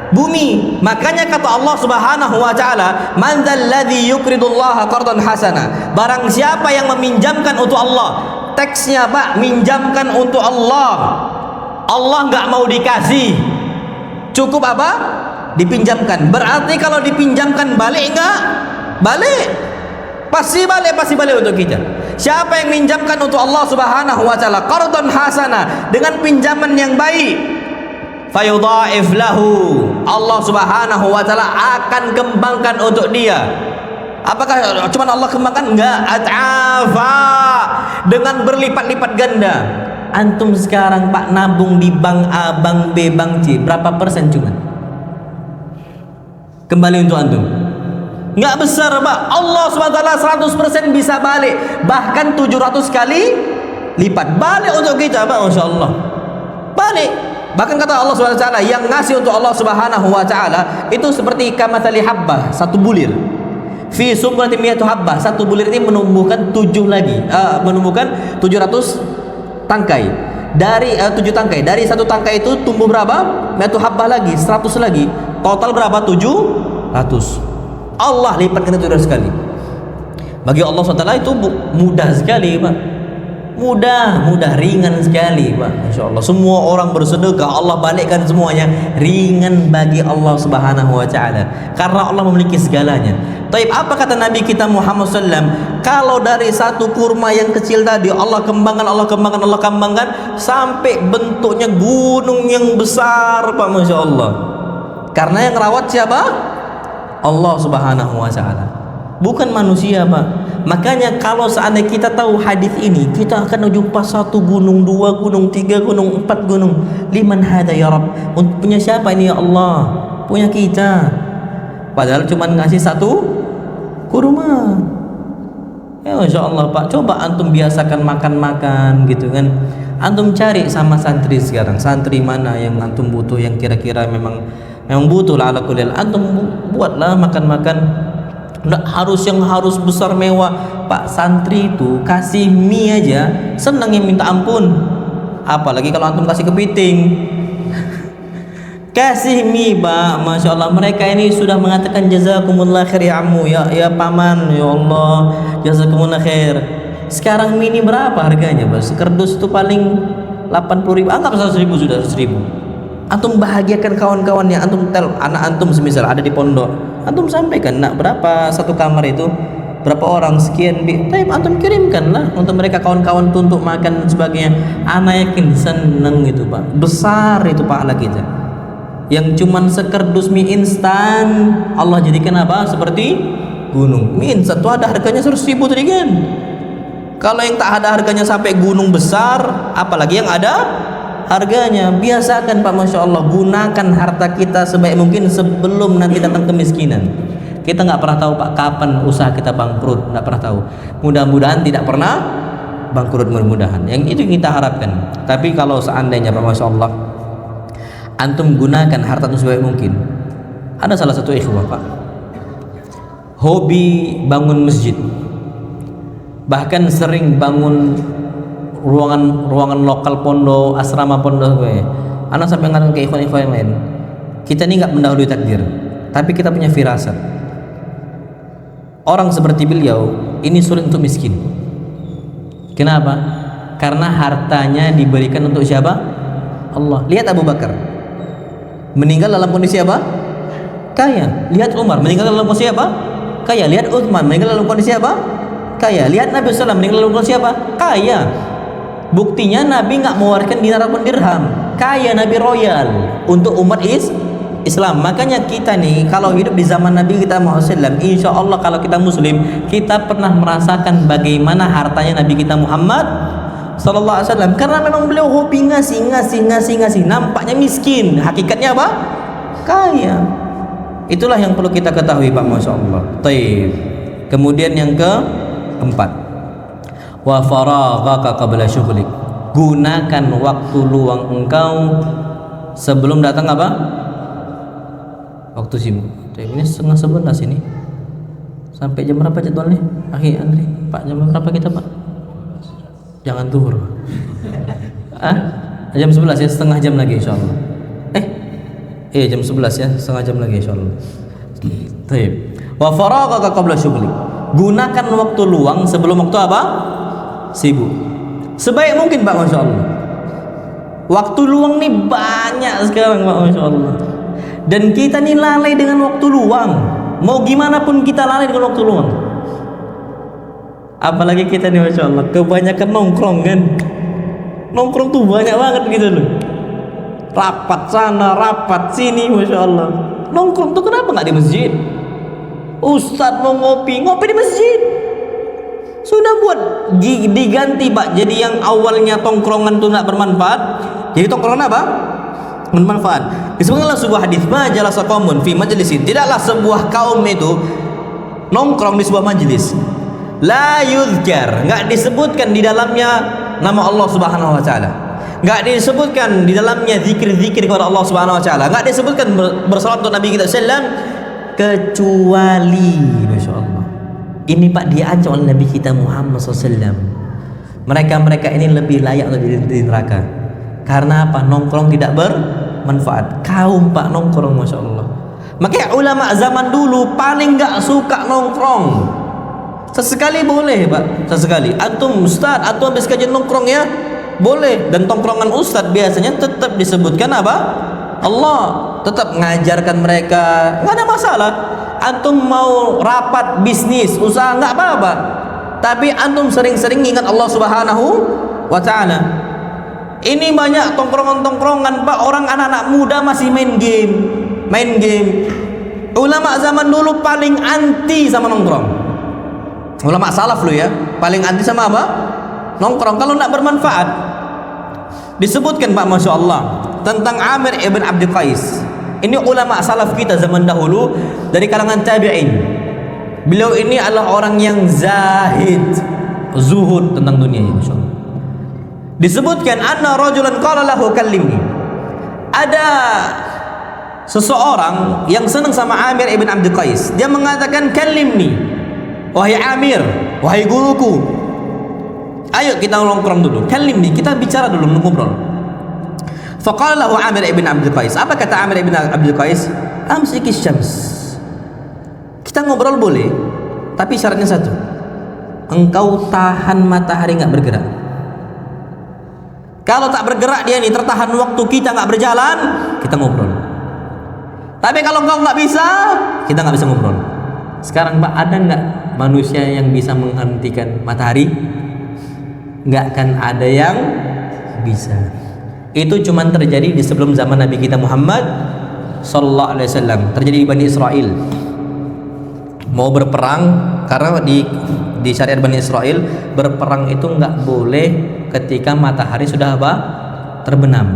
bumi. Makanya kata Allah Subhanahu wa taala, "Man dzalladzi yuqridullaha qardan hasana." Barang siapa yang meminjamkan untuk Allah. Teksnya Pak, minjamkan untuk Allah. Allah nggak mau dikasih. Cukup apa? Dipinjamkan. Berarti kalau dipinjamkan balik enggak? Balik. Pasti balik untuk kita. Siapa yang minjamkan untuk Allah Subhanahu wa taala qardan hasana, dengan pinjaman yang baik, fayudha'if lahu, Allah Subhanahu wa taala akan kembangkan untuk dia. Apakah cuma Allah kembangkan? Enggak, at'afa, dengan berlipat-lipat ganda. Antum sekarang Pak nabung di bank A, bank B, bank C, berapa persen cuma? Kembali untuk antum. Enggak besar Pak. Allah SWT 100% bisa balik, bahkan 700 kali lipat balik untuk kita Pak, Masya Allah. Balik. Bahkan kata Allah SWT, yang ngasih untuk Allah Subhanahu wa taala itu seperti kamathali habbah, 1 bulir. Fi sumrati mi'atu habbah, 1 bulir ini menumbuhkan 700 tangkai. Dari 7 tangkai. Dari 1 tangkai itu tumbuh berapa? Mi'atu habbah lagi, 100 lagi. Total berapa? 700. Allah lipatkan itu sekali. Bagi Allah SWT itu mudah sekali Pak. Mudah, ringan sekali Pak. Masya Allah. Semua orang bersedekah, Allah balikkan semuanya. Ringan bagi Allah Subhanahu wa ta'ala, karena Allah memiliki segalanya. Taib, apa kata Nabi kita Muhammad SAW? Kalau dari 1 kurma yang kecil tadi Allah kembangkan sampai bentuknya gunung yang besar Pak, Masya Allah. Karena yang rawat siapa? Allah Subhanahu wa ta'ala, bukan manusia Pak. Makanya kalau seandainya kita tahu hadis ini, kita akan jumpa 1 gunung, 2 gunung, 3 gunung, 4 gunung. Liman hada ya Rabb? Punya siapa ini ya Allah? Punya kita. Padahal cuma ngasih 1 kurma. Ya Masya Allah Pak. Coba antum biasakan makan-makan gitu kan. Antum cari sama santri sekarang, santri mana yang antum butuh, yang kira-kira memang butuh lah, ala kulli hal. Antum buatlah makan-makan. Nggak harus besar mewah Pak. Santri itu kasih mie aja senang yang minta ampun, apalagi kalau antum kasih kepiting. Kasih mie Pak, Masya Allah. Mereka ini sudah mengatakan jazakumullah khair ya ammu, ya paman, ya Allah jazakumullah khair. Sekarang mie ini berapa harganya Pak? Sekerdus itu paling 80.000, anggap 100.000 sudah 100.000. Antum bahagiakan kawan-kawannya. Antum tel anak antum semisal ada di pondok, antum sampaikan, nak berapa 1 kamar itu, berapa orang, sekian. Tapi antum kirimkan lah untuk mereka, kawan-kawan tuh untuk makan dan sebagainya. Anak yakin seneng itu Pak. Besar itu pahala kita. Yang cuman sekerdus mie instan Allah jadikan apa? Seperti gunung. Mie instan itu ada harganya 100.000 tadi kan. Kalau yang tak ada harganya sampai gunung besar, apalagi yang ada harganya. Biasakan Pak, Masya Allah, gunakan harta kita sebaik mungkin sebelum nanti datang kemiskinan. Kita nggak pernah tahu Pak kapan usaha kita bangkrut, nggak pernah tahu. Mudah-mudahan tidak pernah bangkrut, mudah-mudahan. Yang itu kita harapkan. Tapi kalau seandainya Pak, Masya Allah, antum gunakan harta itu sebaik mungkin. Ada salah satu ikhwah Pak, hobi bangun masjid, bahkan sering bangun ruangan lokal pondok, asrama pondok. Anak sampai ngatakan ke ikhwan-ikhwan yang lain, kita ini nggak mendahului takdir, tapi kita punya firasat. Orang seperti beliau ini sulit untuk miskin. Kenapa? Karena hartanya diberikan untuk siapa? Allah. Lihat Abu Bakar meninggal dalam kondisi apa? Kaya. Lihat Umar meninggal dalam kondisi apa? Kaya. Lihat Utsman meninggal dalam kondisi apa? Kaya. Lihat Nabi SAW meninggal dalam kondisi apa? Kaya. Buktinya Nabi nggak mewariskan dinar pun dirham, kaya, Nabi royal untuk umat Islam. Makanya kita nih kalau hidup di zaman Nabi kita Muhammad SAW, insya Allah kalau kita Muslim, kita pernah merasakan bagaimana hartanya Nabi kita Muhammad Sallallahu Alaihi Wasallam. Karena memang beliau hobi ngasih. Nampaknya miskin, hakikatnya apa? Kaya. Itulah yang perlu kita ketahui, Pak. Masya Allah. Taib. Kemudian yang keempat, wa faraghaka qabla syughlik. Gunakan waktu luang engkau sebelum datang apa? Waktu sibuk. Ini 10:30 ini. Sampai jam berapa jadwalnya? Akhi Andri, Pak, jam berapa kita, Pak? Jangan tuhur. Jam 11 ya, setengah jam lagi insyaallah. Jam 11 ya, setengah jam lagi insyaallah. Baik. Wa faraghaka qabla syughlik. Gunakan waktu luang sebelum waktu apa? Sibuk. Sebaik mungkin, Pak, Masya Allah. Waktu luang nih banyak sekarang, Pak, Masya Allah. Dan kita nih lalai dengan waktu luang. Mau gimana pun kita lalai dengan waktu luang. Apalagi kita nih, Masya Allah, kebanyakan nongkrong kan. Nongkrong tuh banyak banget gitu loh. Rapat sana, rapat sini, Masya Allah. Nongkrong tuh kenapa nggak di masjid? Ustadz mau ngopi di masjid. Sudah buat diganti, Pak. Jadi yang awalnya tongkrongan tuh nggak bermanfaat, jadi tongkrongan apa? Bermanfaat. Disebutkanlah sebuah hadis, ma jalasa qaumun fi majlisin. Tidaklah sebuah kaum itu nongkrong di sebuah majelis. La yuzkar, nggak disebutkan di dalamnya nama Allah Subhanahu wa taala. Nggak disebutkan di dalamnya zikir-zikir kepada Allah Subhanahu wa taala. Nggak disebutkan bersalawat untuk Nabi kita sallam, kecuali Masya Allah. Ini, Pak, diancam oleh Nabi kita Muhammad SAW. Mereka ini lebih layak untuk di neraka. Karena apa? Nongkrong tidak bermanfaat. Kaum, Pak, nongkrong, Masya Allah. Makanya ulama zaman dulu paling nggak suka nongkrong. Sesekali boleh, Pak, sesekali. Antum ustad, antum habis kajian nongkrong ya, boleh. Dan tongkrongan ustad biasanya tetap disebutkan apa? Allah. Tetap mengajarkan mereka, nggak ada masalah. Antum mau rapat bisnis, usaha, nggak apa-apa. Tapi antum sering-sering ingat Allah Subhanahu wa taala. Ini banyak tongkrongan-tongkrongan, Pak, orang anak-anak muda masih main game. Ulama zaman dulu paling anti sama nongkrong. Ulama salaf lu ya, paling anti sama apa? Nongkrong, kalau nggak bermanfaat. Disebutkan, Pak, Masya Allah, tentang Amir ibn Abdul Qais. Ini ulama salaf kita zaman dahulu dari kalangan tabi'in. Beliau ini adalah orang yang zuhud tentang dunia, Masya Allah. Disebutkan anna rajulan qala lahu kallimni. Ada seseorang yang senang sama Amir ibn Abdul Qais. Dia mengatakan, kallimni, wahai Amir, wahai guruku, ayo kita nongkrong dulu, kallimni, kita bicara dulu, ngobrol. Faqala lahu Amir ibn Abdul Qais. Apa kata Amir ibn Abdul Qais? Amsikis syams. Kita ngobrol boleh, tapi syaratnya satu, engkau tahan matahari nggak bergerak. Kalau tak bergerak dia nih, tertahan waktu kita nggak berjalan, kita ngobrol. Tapi kalau engkau nggak bisa, kita nggak bisa ngobrol. Sekarang, Pak, ada nggak manusia yang bisa menghentikan matahari? Nggak akan ada yang bisa. Itu cuma terjadi di sebelum zaman Nabi kita Muhammad Sallallahu Alaihi Wasallam. Terjadi di Bani Israel. Mau berperang, karena di syariat Bani Israel berperang itu nggak boleh ketika matahari sudah apa? Terbenam.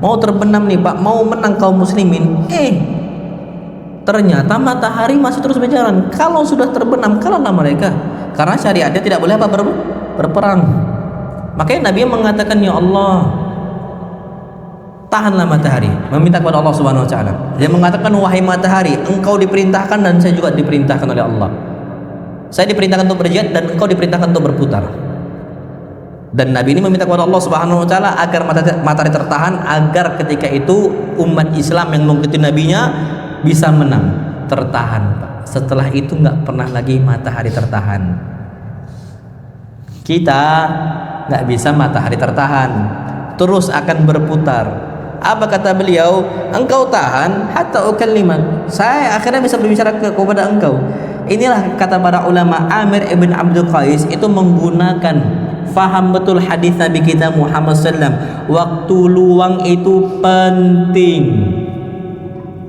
Mau terbenam nih, Pak, mau menang kaum muslimin, ternyata matahari masih terus berjalan. Kalau sudah terbenam, kalahlah mereka. Karena syariatnya tidak boleh apa? Berperang. Makanya Nabi mengatakan, ya Allah, tahanlah matahari, meminta kepada Allah Subhanahu wa taala. Dia mengatakan, wahai matahari, engkau diperintahkan dan saya juga diperintahkan oleh Allah. Saya diperintahkan untuk berjihad dan engkau diperintahkan untuk berputar. Dan Nabi ini meminta kepada Allah Subhanahu wa taala agar matahari tertahan, agar ketika itu umat Islam yang mengikuti nabinya bisa menang, tertahan, Pak. Setelah itu nggak pernah lagi matahari tertahan. Kita nggak bisa matahari tertahan, terus akan berputar. Apa kata beliau? Engkau tahan hatta ukallimak, saya akhirnya bisa berbicara kepada engkau. Inilah kata para ulama, Amir ibn Abdul Qais itu menggunakan faham betul hadis Nabi kita Muhammad SAW. Waktu luang itu penting.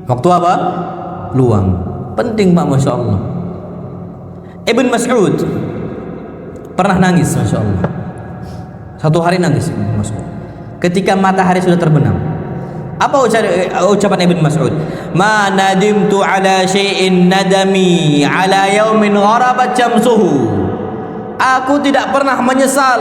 Waktu apa? Luang. Penting Pak, Masya Allah. Ibn Mas'ud pernah nangis, Masya Allah. Satu hari nangis Ibn Mas'ud ketika matahari sudah terbenam. Apa ucapan Ibn Mas'ud? Ma nadimtu ala syai'in nadami ala yaumin gharabat syamsuhu. Aku tidak pernah menyesal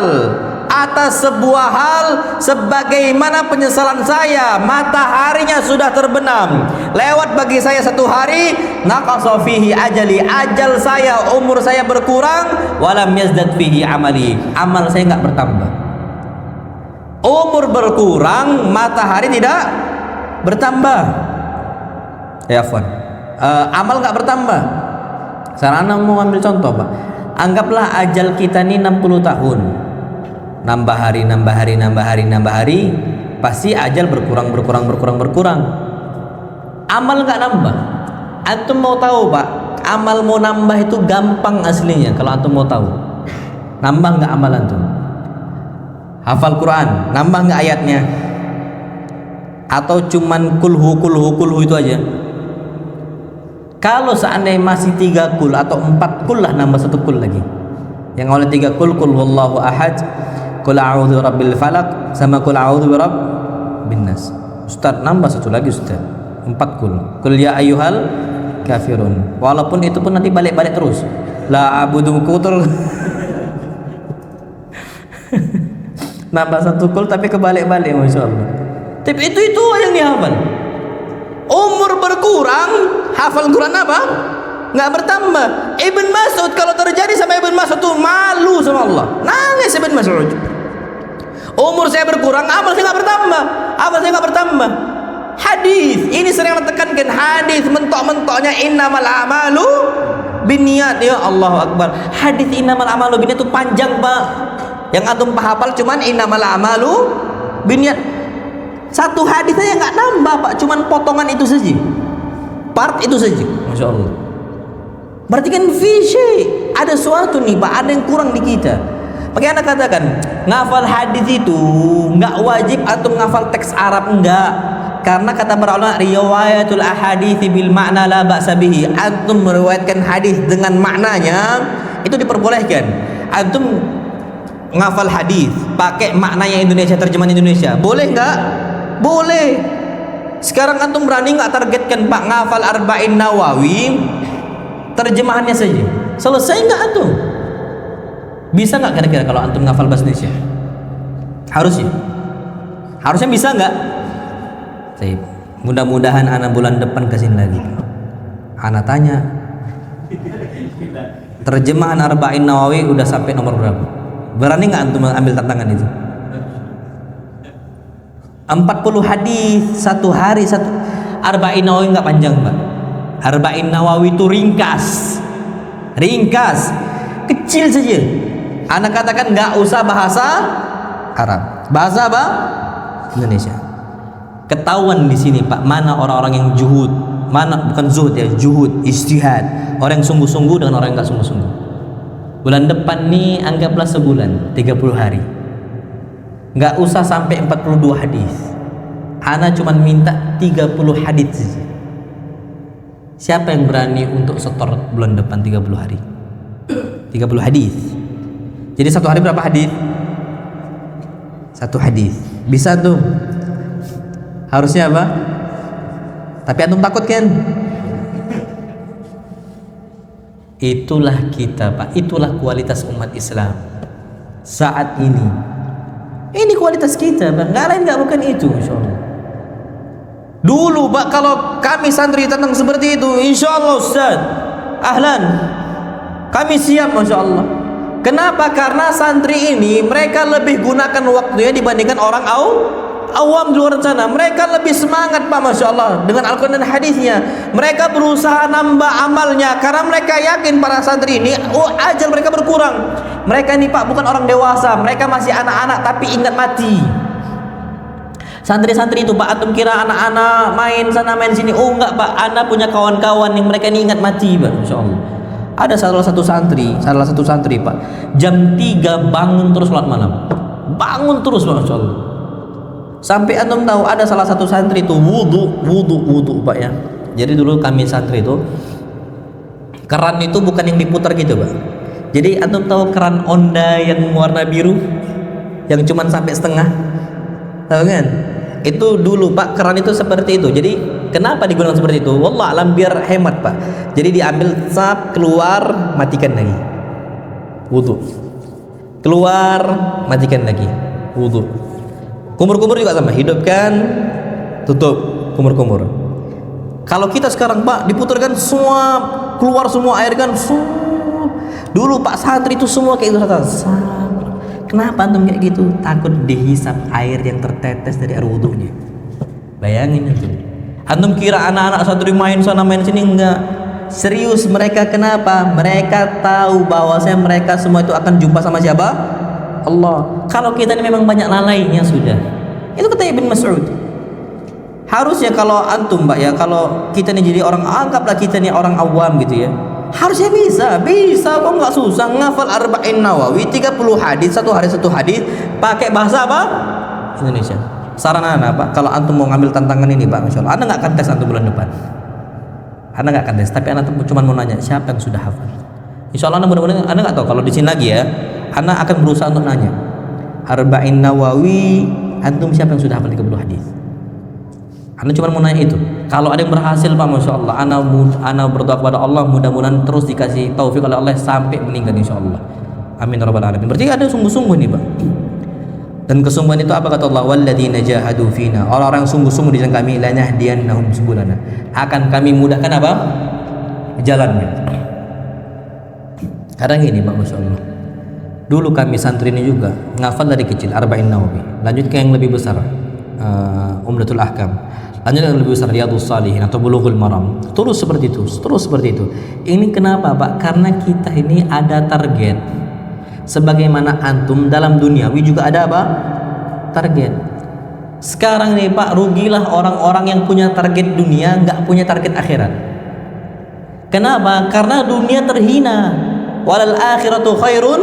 atas sebuah hal sebagaimana penyesalan saya mataharinya sudah terbenam. Lewat bagi saya satu hari, naqasa fihi ajali, ajal saya, umur saya berkurang, walam yazdad fihi amali, amal saya enggak bertambah. Umur berkurang, matahari tidak bertambah. Ya afwan. Amal enggak bertambah. Sekarang mau ambil contoh, Pak. Anggaplah ajal kita ini 60 tahun. Nambah hari, pasti ajal berkurang. Amal nggak nambah. Antum mau tahu Pak, amal mau nambah itu gampang aslinya. Kalau antum mau tahu, nambah nggak amal antum? Hafal Quran, nambah nggak ayatnya? Atau cuman kulhu itu aja? Kalau seandainya masih 3 kul atau 4 kul lah, nambah 1 kul lagi. Yang oleh 3 kul wallahu ahad, kul a'udzu birabbil falaq, sama kul a'udzu birabbin nas. Ustaz, nambah 1 lagi Ustaz. 4 kul. Kul ya ayyuhal kafirun. Walaupun itu pun nanti balik-balik terus. La abudu kutul. Nambah 1 kul tapi kebalik-balik, Masya Allah. Tapi itu yang dihafal. Umur berkurang, hafal Quran apa? Nggak bertambah. Ibn Mas'ud, kalau terjadi sama Ibn Mas'ud tuh malu sama Allah, nangis Ibn Mas'ud. Umur saya berkurang, amal saya nggak bertambah. Hadis ini sering ditekankan, hadis mentok-mentoknya innamal a'malu binniyat. Ya Allahu Akbar. Hadis innamal a'malu binniyat itu panjang Pak. Yang antum hafal cuman innamal a'malu binniyat. Satu hadis saja nggak nambah Pak, cuman potongan itu saja, part itu saja. Masya Allah. Berarti kan ada sesuatu nih Pak, ada yang kurang di kita. Makanya Anda katakan ngafal hadis itu nggak wajib atau ngafal teks Arab, enggak. Karena kata para ulama, riwayatul ahadits bil makna la ba'sa bihi. Antum meriwayatkan hadis dengan maknanya itu diperbolehkan. Antum ngafal hadis pakai maknanya Indonesia, terjemahan Indonesia, boleh nggak? Boleh. Sekarang antum berani nggak targetkan Pak ngafal Arba'in Nawawi terjemahannya saja? Selesai nggak antum? Bisa nggak kira-kira kalau antum ngafal bahasa Indonesia? Harusnya bisa nggak? Mudah-mudahan anak bulan depan kesini lagi. Anak tanya terjemahan Arba'in Nawawi udah sampai nomor berapa? Berani nggak antum ambil tantangan itu? 40 hadis 1 hari 1. Arba'in Nawawi nggak panjang Pak. Arba'in Nawawi itu ringkas, kecil saja. Anak katakan nggak usah bahasa Arab, bahasa apa? Indonesia. Ketahuan di sini Pak, mana orang-orang yang juhud, mana bukan zuhud ya, juhud, istihad. Orang yang sungguh-sungguh dengan orang yang nggak sungguh-sungguh. Bulan depan nih anggaplah sebulan, 30 hari. Nggak usah sampai 42 hadis. Ana cuma minta 30 hadis saja. Siapa yang berani untuk setor bulan depan 30 hari? 30 hadis. Jadi 1 hari berapa hadis? 1 hadis. Bisa tuh. Harusnya apa? Tapi antum takut kan? Itulah kita Pak, itulah kualitas umat Islam saat ini. Ini kualitas kita Pak, nggak lain nggak bukan itu, Insya Allah. Dulu Pak, kalau kami santri tentang seperti itu, Insya Allah Ustaz, ahlan, kami siap, Masya Allah. Kenapa? Karena santri ini mereka lebih gunakan waktunya dibandingkan orang awam di luar sana. Mereka lebih semangat Pak, Masya Allah, dengan Al-Quran dan hadisnya. Mereka berusaha nambah amalnya karena mereka yakin para santri ini ajal mereka berkurang. Mereka ini Pak bukan orang dewasa, mereka masih anak-anak tapi ingat mati. Santri-santri itu Pak, antum kira anak-anak main sana main sini? Oh enggak Pak, Anda punya kawan-kawan yang mereka ini ingat mati Pak, Masya Allah. Ada salah satu santri Pak, jam 3 bangun terus sholat malam, bangun terus, masya Allah. Sampai antum tahu ada salah satu santri itu wudu Pak ya. Jadi dulu kami santri itu keran itu bukan yang diputar gitu Pak. Jadi antum tahu keran Onda yang warna biru yang cuman sampai setengah, tahu kan? Itu dulu Pak, keran itu seperti itu. Jadi kenapa digunakan seperti itu? Wallah alam, biar hemat Pak. Jadi diambil, sap, keluar, matikan lagi, wudu, keluar, matikan lagi, wudu. Kumur-kumur juga sama, hidupkan, tutup, kumur-kumur. Kalau kita sekarang Pak diputarkan semua, keluar semua air kan, dulu Pak santri itu semua kayak itu. Kenapa antum kayak gitu? Takut dihisap air yang tertetes dari air wudunya. Bayangin itu. Antum kira anak-anak santri main sana main sini? Enggak. Serius mereka. Kenapa? Mereka tahu bahwasanya mereka semua itu akan jumpa sama siapa? Allah. Kalau kita ini memang banyak lalainya sudah. Itu kata Ibn Mas'ud. Harusnya kalau antum Mbak ya, kalau kita ini jadi orang, anggaplah kita ini orang awam gitu ya, harusnya bisa kok, nggak susah ngafal Arba'in Nawawi 30 hadis, satu hari satu hadis, pakai bahasa apa? Indonesia. Saran anak Pak, kalau antum mau ngambil tantangan ini Pak, masya Allah, anda nggak akan tes antum bulan depan, anda nggak akan tes, tapi anda cuma mau nanya siapa yang sudah hafal. Insya Allah anda mudah-mudahan, anda nggak tahu kalau di sini lagi ya, anda akan berusaha untuk nanya Arba'in Nawawi, antum siapa yang sudah hafal 30 hadis. Anda cuma mau nanya itu. Kalau ada yang berhasil Pak, masya Allah, ana berdoa kepada Allah mudah-mudahan terus dikasih taufik oleh Allah sampai meninggal insya Allah. Amin ya rabbal alamin. Berarti ada sungguh-sungguh nih Pak. Dan kesungguhan itu apa kata Allah? Walladzina jahadu fina. Orang-orang sungguh-sungguh di jalan kami, lanahdiyannahum subulana. Akan kami mudahkan apa? Jalannya. Kadang ini Pak, masya Allah. Dulu kami santri ini juga ngafal dari kecil Arba'in Nawawi. Lanjut ke yang lebih besar, Umdatul Ahkam. Lanjut yang lebih besar, Riyadhus Shalihin atau Bulughul Maram. Terus seperti itu. Ini kenapa Pak? Karena kita ini ada target. Sebagaimana antum dalam duniawi juga ada apa? Target. Sekarang nih Pak, rugilah orang-orang yang punya target dunia, nggak punya target akhirat. Kenapa? Karena dunia terhina. Walal akhiratu khairun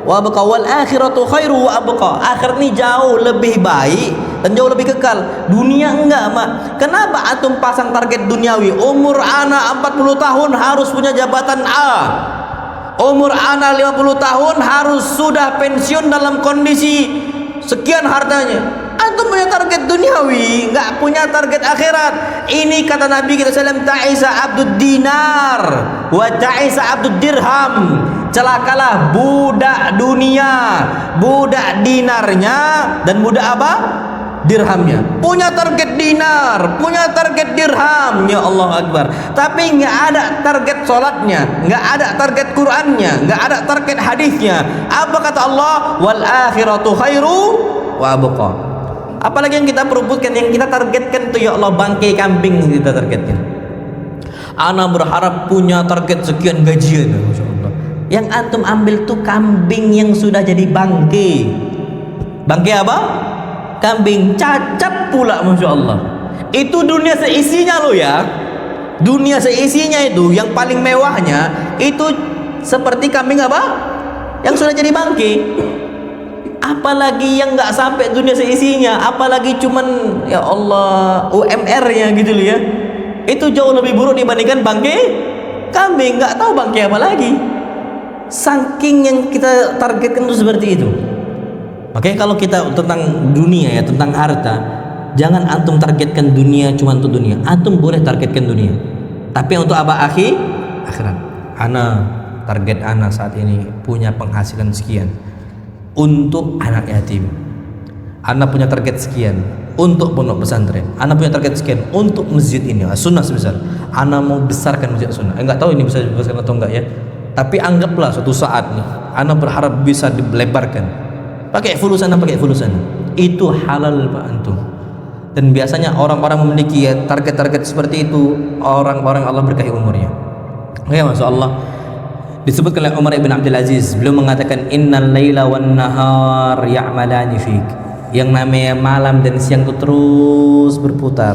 wa abqa, wal akhiratu khairu wa abqa. Akhir ini jauh lebih baik dan jauh lebih kekal. Dunia enggak Mak. Kenapa antum pasang target duniawi? Umur anak 40 tahun harus punya jabatan A, umur anak 50 tahun harus sudah pensiun dalam kondisi sekian hartanya. Antum punya target duniawi, enggak punya target akhirat. Ini kata Nabi kita sallam, ta'isa abdud dinar wa ta'isa abdud dirham. Celakalah budak dunia, budak dinarnya, dan budak apa? Dirhamnya. Punya target dinar, punya target dirham, ya Allah Akbar, tapi nggak ada target sholatnya, nggak ada target Qurannya, nggak ada target hadisnya. Apa kata Allah? Wal akhiratu khairu wa abqa. Apalagi yang kita perebutkan, yang kita targetkan itu ya Allah, bangkai kambing kita targetkan. Ana berharap punya target sekian gajian, Masya Allah. Yang antum ambil tuh kambing yang sudah jadi bangkai. Bangkai apa? Kambing cacat pula, Masya Allah. Itu dunia seisinya lo ya. Dunia seisinya itu, yang paling mewahnya itu seperti kambing apa? Yang sudah jadi bangkai. Apalagi yang nggak sampai dunia seisinya, apalagi cuman ya Allah UMR-nya gitu loh ya. Itu jauh lebih buruk dibandingkan bangkai kambing. Nggak tahu bangkai apa lagi. Saking yang kita targetkan itu seperti itu. Makanya kalau kita tentang dunia ya, tentang harta, jangan antum targetkan dunia cuma untuk dunia. Antum boleh targetkan dunia, tapi untuk apa? Akhirat. Target ana saat ini punya penghasilan sekian untuk anak yatim. Ana punya target sekian untuk pondok pesantren. Ana punya target sekian untuk masjid ini, sunnah sebesar. Ana mau besarkan masjid sunnah. Enggak tahu ini bisa dibesarkan atau enggak ya. Tapi anggaplah suatu saat nih, ana berharap bisa dilebarkan. Pakai fulus sana. Itu halal Pak antum. Dan biasanya orang-orang memiliki ya, target-target seperti itu, orang-orang Allah berkahi umurnya. Ya Masya Allah. Disebutkan oleh Umar ibn Abdul Aziz, beliau mengatakan innal laila wan nahar ya'malani fik. Yang namanya malam dan siang itu terus berputar.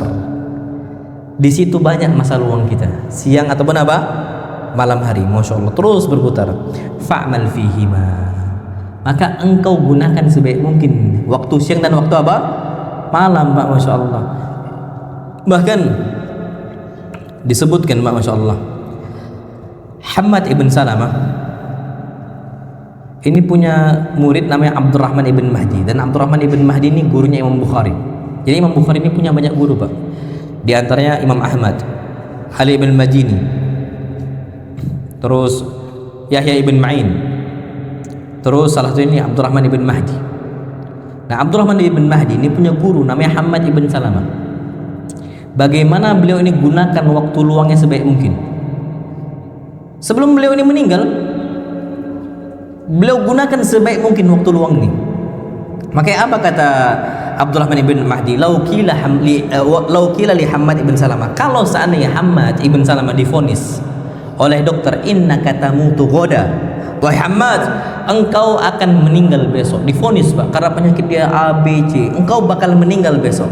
Di situ banyak masa luang kita, siang ataupun apa? malam hari, masya Allah, terus berputar. Fa'mal fihima, maka engkau gunakan sebaik mungkin waktu siang dan waktu apa? Malam, Pak, masya Allah. Bahkan disebutkan, Pak, masya Allah, Hammad ibn Salamah ini punya murid namanya Abdurrahman ibn Mahdi, dan Abdurrahman ibn Mahdi ini gurunya Imam Bukhari. Jadi Imam Bukhari ini punya banyak guru, Pak. Di antaranya Imam Ahmad, Ali ibn Madini, terus Yahya ibn Ma'in, terus salah satu ini Abdurrahman ibn Mahdi. Nah, Abdurrahman ibn Mahdi ini punya guru namanya Hammad ibn Salamah. Bagaimana beliau ini gunakan waktu luangnya sebaik mungkin. Sebelum beliau ini meninggal, beliau gunakan sebaik mungkin waktu luang ini. Makanya apa kata Abdurrahman ibn Mahdi? Lau qila li Hammad ibn Salamah, kalau seandainya Hammad ibn Salamah divonis oleh dokter, innaka tamutu ghoda, wahai Hammad, engkau akan meninggal besok. Divonis, Pak, karena penyakit dia A, B, C, engkau bakal meninggal besok.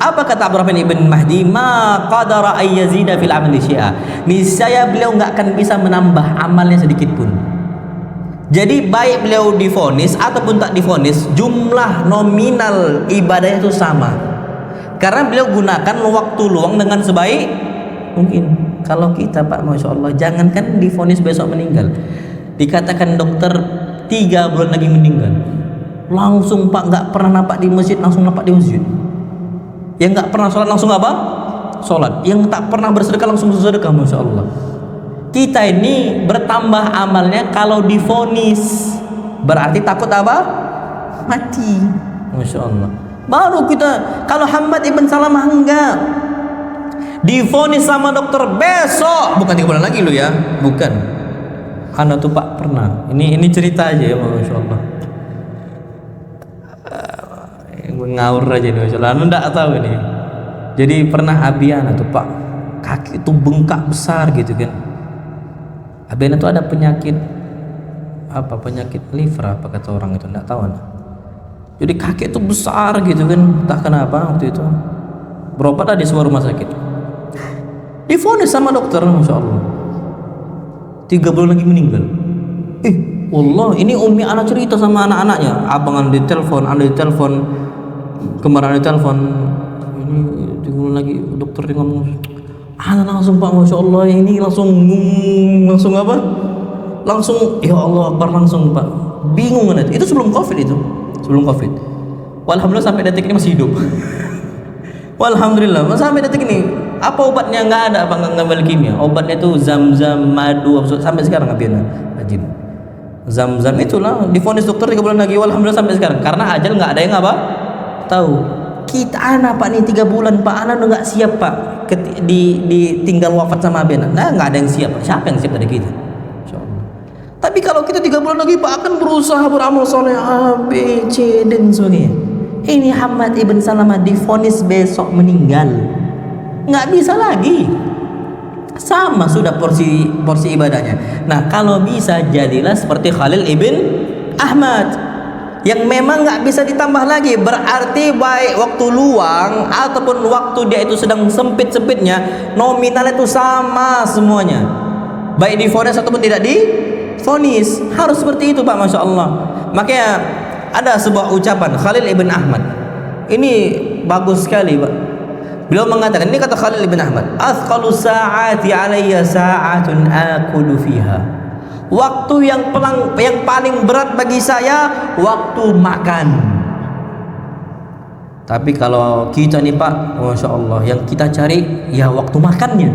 Apa kata Abdurrahman ibn Mahdi? Ma qadara ayyazida fil amali syai'a, niscaya beliau nggak akan bisa menambah amalnya sedikit pun. Jadi baik beliau divonis ataupun tak divonis, jumlah nominal ibadahnya itu sama, karena beliau gunakan waktu luang dengan sebaik mungkin. Kalau kita, Pak, masya Allah, jangankan divonis besok meninggal, dikatakan dokter 3 bulan lagi meninggal, langsung, Pak, nggak pernah nampak di masjid, langsung nampak di masjid. Yang nggak pernah sholat langsung apa? Sholat. Yang tak pernah bersedekah langsung bersedekah, masya Allah. Kita ini bertambah amalnya kalau divonis, berarti takut apa? Mati, masya Allah. Baru kita, kalau Hammad ibn Salamah enggak, divonis sama dokter besok, bukan 3 bulan lagi lo ya, bukan. Anak tuh, Pak, pernah. Ini cerita aja ya, masya Allah. Ngawur aja nih, masya Allah. Anda enggak tahu ini. Jadi pernah Abiana tuh, Pak, kaki itu bengkak besar gitu kan. Abiana tuh ada penyakit apa? Penyakit liver apa kata orang itu, enggak tahu. Jadi kaki itu besar gitu kan, entah kenapa waktu itu. Berobat di sebuah rumah sakit. Divonis sama dokter, masya Allah, 3 bulan lagi meninggal. Allah, ini umi anak cerita sama anak-anaknya, abang anda ditelepon, kemarin ditelepon, ini 3 bulan lagi, dokter dia ngomong, anak langsung, Pak, masya Allah, ini langsung apa? Langsung, ya Allah Akbar, langsung, Pak, bingung kan itu sebelum COVID itu, Walhamdulillah sampai detik ini masih hidup. Walhamdulillah sampai detik ini. Apa obatnya? Nggak ada, apa ngambil kimia. Obatnya itu zam-zam, madu, sampai sekarang ngapain? Rajin. Zam-zam itulah divonis dokter 3 bulan lagi. Walhamdulillah sampai sekarang. Karena ajal nggak ada yang apa? Tahu. Kita anak, Pak, nih 3 bulan, Pak, anak udah nggak siap, Pak. Tinggal wafat sama abena. Nah, nggak ada yang siap. Siapa yang siap dari kita? Insyaallah. Tapi kalau kita 3 bulan lagi, Pak, akan berusaha beramal soleh A, B, C dan sebagainya. Ini Hammad ibn Salamah divonis besok meninggal, nggak bisa lagi, sama sudah porsi ibadahnya. Nah, kalau bisa jadilah seperti Khalil ibn Ahmad yang memang nggak bisa ditambah lagi, berarti baik waktu luang ataupun waktu dia itu sedang sempit-sempitnya, nominal itu sama semuanya, baik divonis ataupun tidak divonis, harus seperti itu, Pak, masya Allah. Makanya ada sebuah ucapan Khalil ibn Ahmad, ini bagus sekali, Pak. Beliau mengatakan, ini kata Khalil ibn Ahmad, athqalu sa'ati alayya sa'atun akulu fiha. Waktu yang paling berat bagi saya waktu makan. Tapi kalau kita nih, Pak, masya Allah, yang kita cari ya waktu makannya.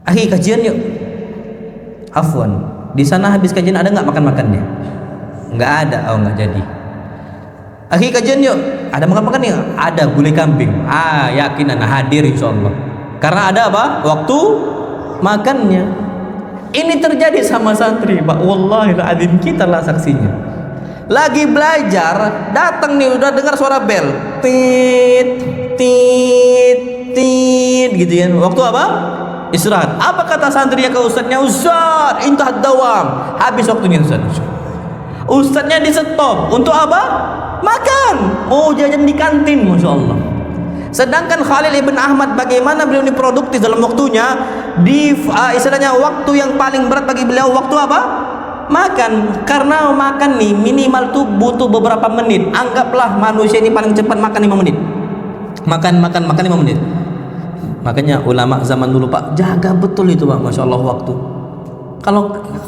Akhi, kajian yuk. Afwan, di sana habis kajian ada nggak makan-makannya? Nggak ada, oh nggak jadi. Akhi, kajian yuk, ada makan-makan nih? Ada gulai kambing. Yakin anak hadir insyaallah. Karena ada apa? Waktu makannya. Ini terjadi sama santri, Pak. Wallahiladzim, kita lah saksinya. Lagi belajar, datang nih, udah dengar suara bel, tit tit tit gitu ya. Waktu apa? Istirahat. Apa kata santrinya ke ustadznya? Ustadz, intah dawam. Habis waktunya Ustadz. Ustadznya di stop. Untuk apa? Makan. Mau jajan di kantin, masya Allah. Sedangkan Khalil ibn Ahmad bagaimana beliau ini produktif dalam waktunya, di istilahnya waktu yang paling berat bagi beliau waktu apa? Makan. Karena makan nih minimal tuh butuh beberapa menit. Anggaplah manusia ini paling cepat makan 5 menit. Makan 5 menit. Makanya ulama zaman dulu Pak jaga betul itu Pak, masya Allah waktu.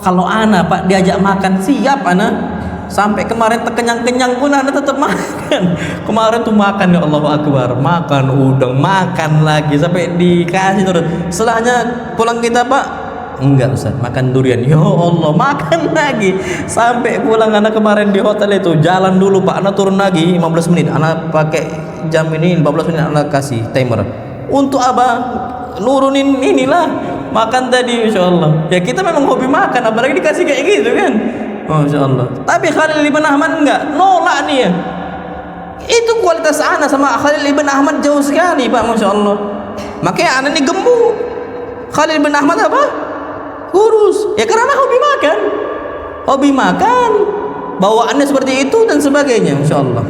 Kalau ana Pak diajak makan siap ana. Sampai kemarin terkenyang-kenyang pun anda tetap makan. Kemarin tuh makan, ya Allahu Akbar, makan udang, makan lagi sampai dikasih terus. Setelahnya pulang kita Pak, enggak Ustaz, makan durian. Ya Allah, makan lagi. Sampai pulang anak kemarin di hotel itu jalan dulu Pak, anak turun lagi 15 menit. Anak pakai jam ini 15 menit anak kasih timer. Untuk apa? Nurunin inilah makan tadi, insya Allah. Ya kita memang hobi makan, apalagi dikasih kayak gitu kan. Masya Allah. Tapi Khalil ibn Ahmad enggak, nolak nih ya. Itu kualitas anak sama Khalil ibn Ahmad jauh sekali Pak, masya Allah. Makanya anak ini gemuk. Khalil ibn Ahmad apa? Kurus. Ya karena hobi makan. Hobi makan, bawaannya seperti itu dan sebagainya, masya Allah.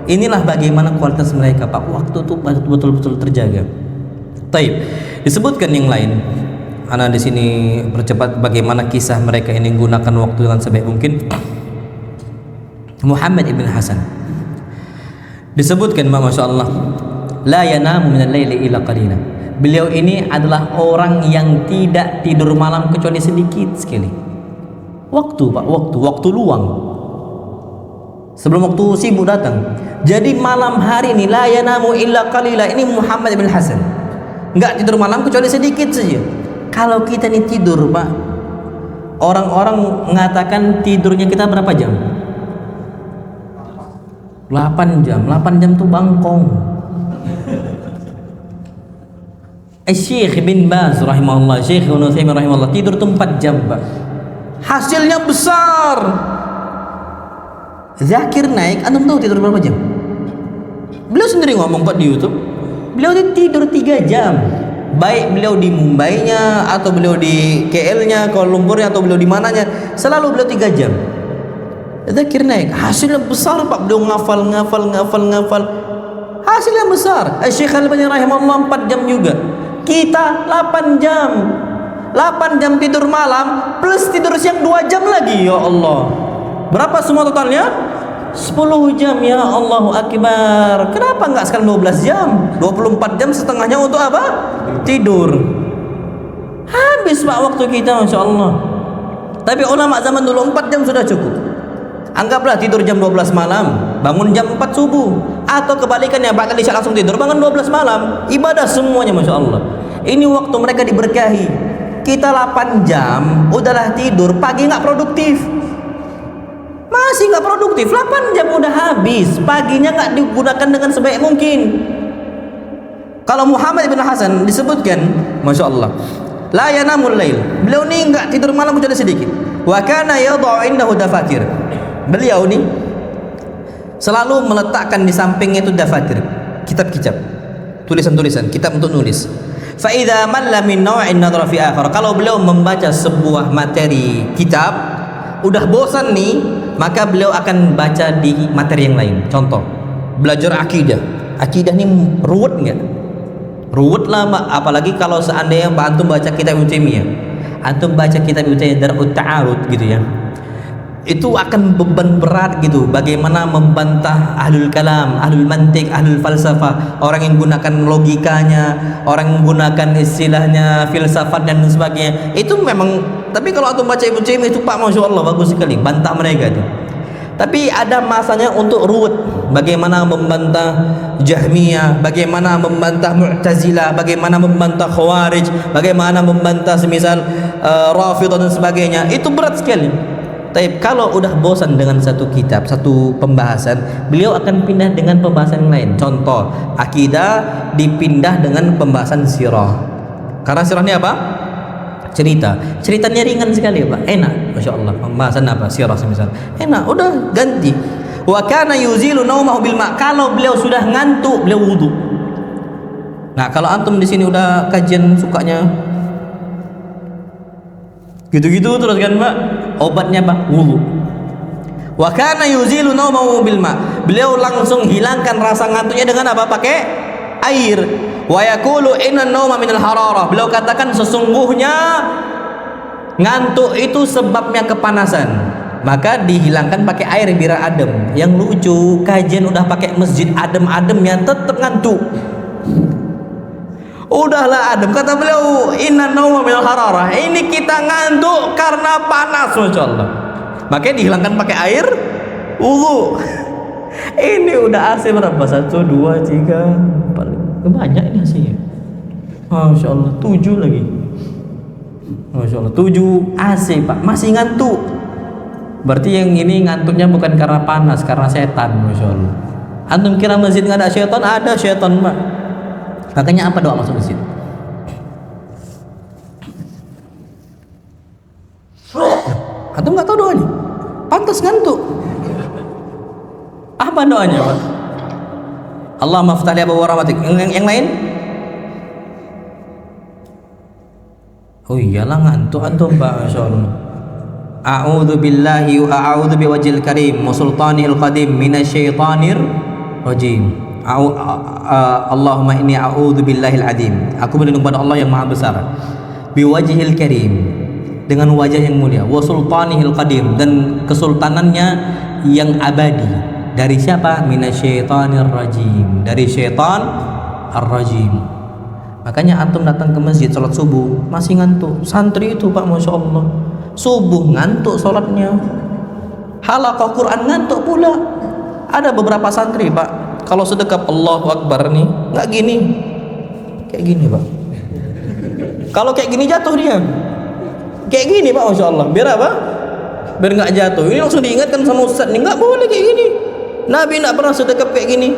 Inilah bagaimana kualitas mereka Pak. Waktu itu betul-betul terjaga. Taib. Disebutkan yang lain. Ana di sini percepat bagaimana kisah mereka ini gunakan waktu dengan sebaik mungkin. Muhammad ibn Hasan disebutkan, masya Allah, la yanamu minal laili illa qalila. Beliau ini adalah orang yang tidak tidur malam kecuali sedikit sekali. Waktu Pak, waktu luang. Sebelum waktu sibuk datang. Jadi malam hari ini la yanamu illa qalila. Ini Muhammad ibn Hasan. Enggak tidur malam kecuali sedikit saja. Kalau kita nih tidur Pak, orang-orang mengatakan tidurnya kita berapa jam? 8 jam. 8 jam tuh bangkong. Syekh bin Baz rahimahullah, Syekh Ibnu Utsaimin rahimahullah tidur tuh 4 jam Pak. Hasilnya besar. Zakir Naik, antum tahu tidur berapa jam? Beliau sendiri ngomong Pak di YouTube. Beliau tidur 3 jam. Baik beliau di Mumbai-nya atau beliau di KL-nya, Kuala Lumpur-nya, atau beliau di mananya, selalu beliau 3 jam. Zakir Naik, hasilnya besar Pak. Beliau ngafal. Hasilnya besar. Syekh Al-Albani rahimahullah 4 jam juga. Kita 8 jam. 8 jam tidur malam plus tidur siang 2 jam lagi. Ya Allah. Berapa semua totalnya? 10 jam. Ya Allahu Akbar. Kenapa enggak sekarang 12 jam? 24 jam setengahnya untuk apa? Tidur. Habis Pak waktu kita, masya Allah. Tapi ulama zaman dulu 4 jam sudah cukup. Anggaplah tidur jam 12 malam, bangun jam 4 subuh. Atau kebalikannya, Pak tadi langsung tidur, bangun 12 malam. Ibadah semuanya, masya Allah. Ini waktu mereka diberkahi. Kita 8 jam udahlah tidur, pagi nggak produktif. Masih nggak produktif, 8 jam udah habis. Paginya nggak digunakan dengan sebaik mungkin. Kalau Muhammad bin Hasan disebutkan, masya Allah, la yanamul lail. Beliau ni nggak tidur malam kecuali sedikit. Wa kana yad'u indahu dafatir. Beliau ni selalu meletakkan di sampingnya itu dafatir, kitab-kitab, tulisan-tulisan, kitab untuk nulis. Fa idza malla min naw'in nadhara fi akhar. Kalau beliau membaca sebuah materi kitab, udah bosan nih, maka beliau akan baca di materi yang lain. Contoh, belajar akidah. Akidah ini ruwet enggak? Ruwet lah, apalagi kalau seandainya antum baca kitab Ibnu Taimiyah. Antum baca kitab Ibnu Taimiyah Dar'ut Ta'arud gitu ya. Itu akan beban berat gitu. Bagaimana membantah ahlul kalam, ahlul mantik, ahlul falsafah, orang yang menggunakan logikanya, orang yang menggunakan istilahnya filsafat dan sebagainya. Itu memang, tapi kalau antum baca Ibnu Taimiyah itu Pak, masya Allah bagus sekali, bantah mereka itu. Tapi ada masanya untuk ruwet. Bagaimana membantah Jahmiyah, bagaimana membantah Mu'tazilah, bagaimana membantah Khawarij, bagaimana membantah semisal Rafidhah dan sebagainya. Itu berat sekali. Tapi kalau udah bosan dengan satu kitab, satu pembahasan, beliau akan pindah dengan pembahasan yang lain. Contoh, akidah dipindah dengan pembahasan sirah. Karena sirah ini apa? Ceritanya ringan sekali Pak, enak, masya Allah. Pembahasan apa? Sirah semisal, enak, udah ganti. Wa kana yuzilu naumahu bil ma'. Kalau beliau sudah ngantuk, beliau wudu. Nah, kalau antum di sini udah kajian sukanya gitu-gitu terus kan Pak, obatnya apa? Wudu. Wa kana yuzilu naumahu bil ma'. Beliau langsung hilangkan rasa ngantuknya dengan apa? Pakai air. Wa yaqulu inna nauma minal hararah. Beliau katakan sesungguhnya ngantuk itu sebabnya kepanasan. Maka dihilangkan pakai air biar adem. Yang lucu, kajian udah pakai masjid adem-adem ya tetap ngantuk. Udahlah adem, kata beliau inna nauma minal hararah. Ini kita ngantuk karena panas, Masya Allah. Makanya dihilangkan pakai air wudu. Ini udah AC berapa? 1, 2, 3, 4. Banyak ini AC-nya. Masya Allah, 7 lagi. Masya Allah, 7 AC Pak, masih ngantuk. Berarti yang ini ngantuknya bukan karena panas, karena setan. Masya Allah. Antum kira masjid nggak ada setan? Ada setan Pak. Makanya apa doa masuk masjid? Antum nggak tahu doanya? Pantas ngantuk. Apa doanya Pak? Allahumma aftah li abwaaba rahmatik. Yang lain? Oh iyalah ngantuk antum Pak, Masya Allah. A'udzu billahi wa a'udzu biwajhil karim wa sultanil qadim minasyaitonir rajim. Allahumma inni a'udzu billahil azim. Aku berlindung pada Allah yang maha besar. Biwajhil karim, dengan wajah yang mulia. Wa sultanihil qadim, dan kesultanannya yang abadi. Dari siapa? Minasyaitonir rajim, dari syaitan ar-rajim. Makanya antum datang ke masjid salat subuh masih ngantuk. Santri itu Pak, Masya Allah, subuh ngantuk salatnya, halaqah Quran ngantuk pula. Ada beberapa santri Pak, kalau sedekap Allahu Akbar nih nggak gini, kayak gini Pak. Kalau kayak gini jatuh dia, kayak gini Pak, Masya Allah. Biar apa? Biar nggak jatuh. Ini langsung diingatkan sama Ustaz nih, nggak boleh kayak gini. Nabi nggak pernah sedekap kayak gini.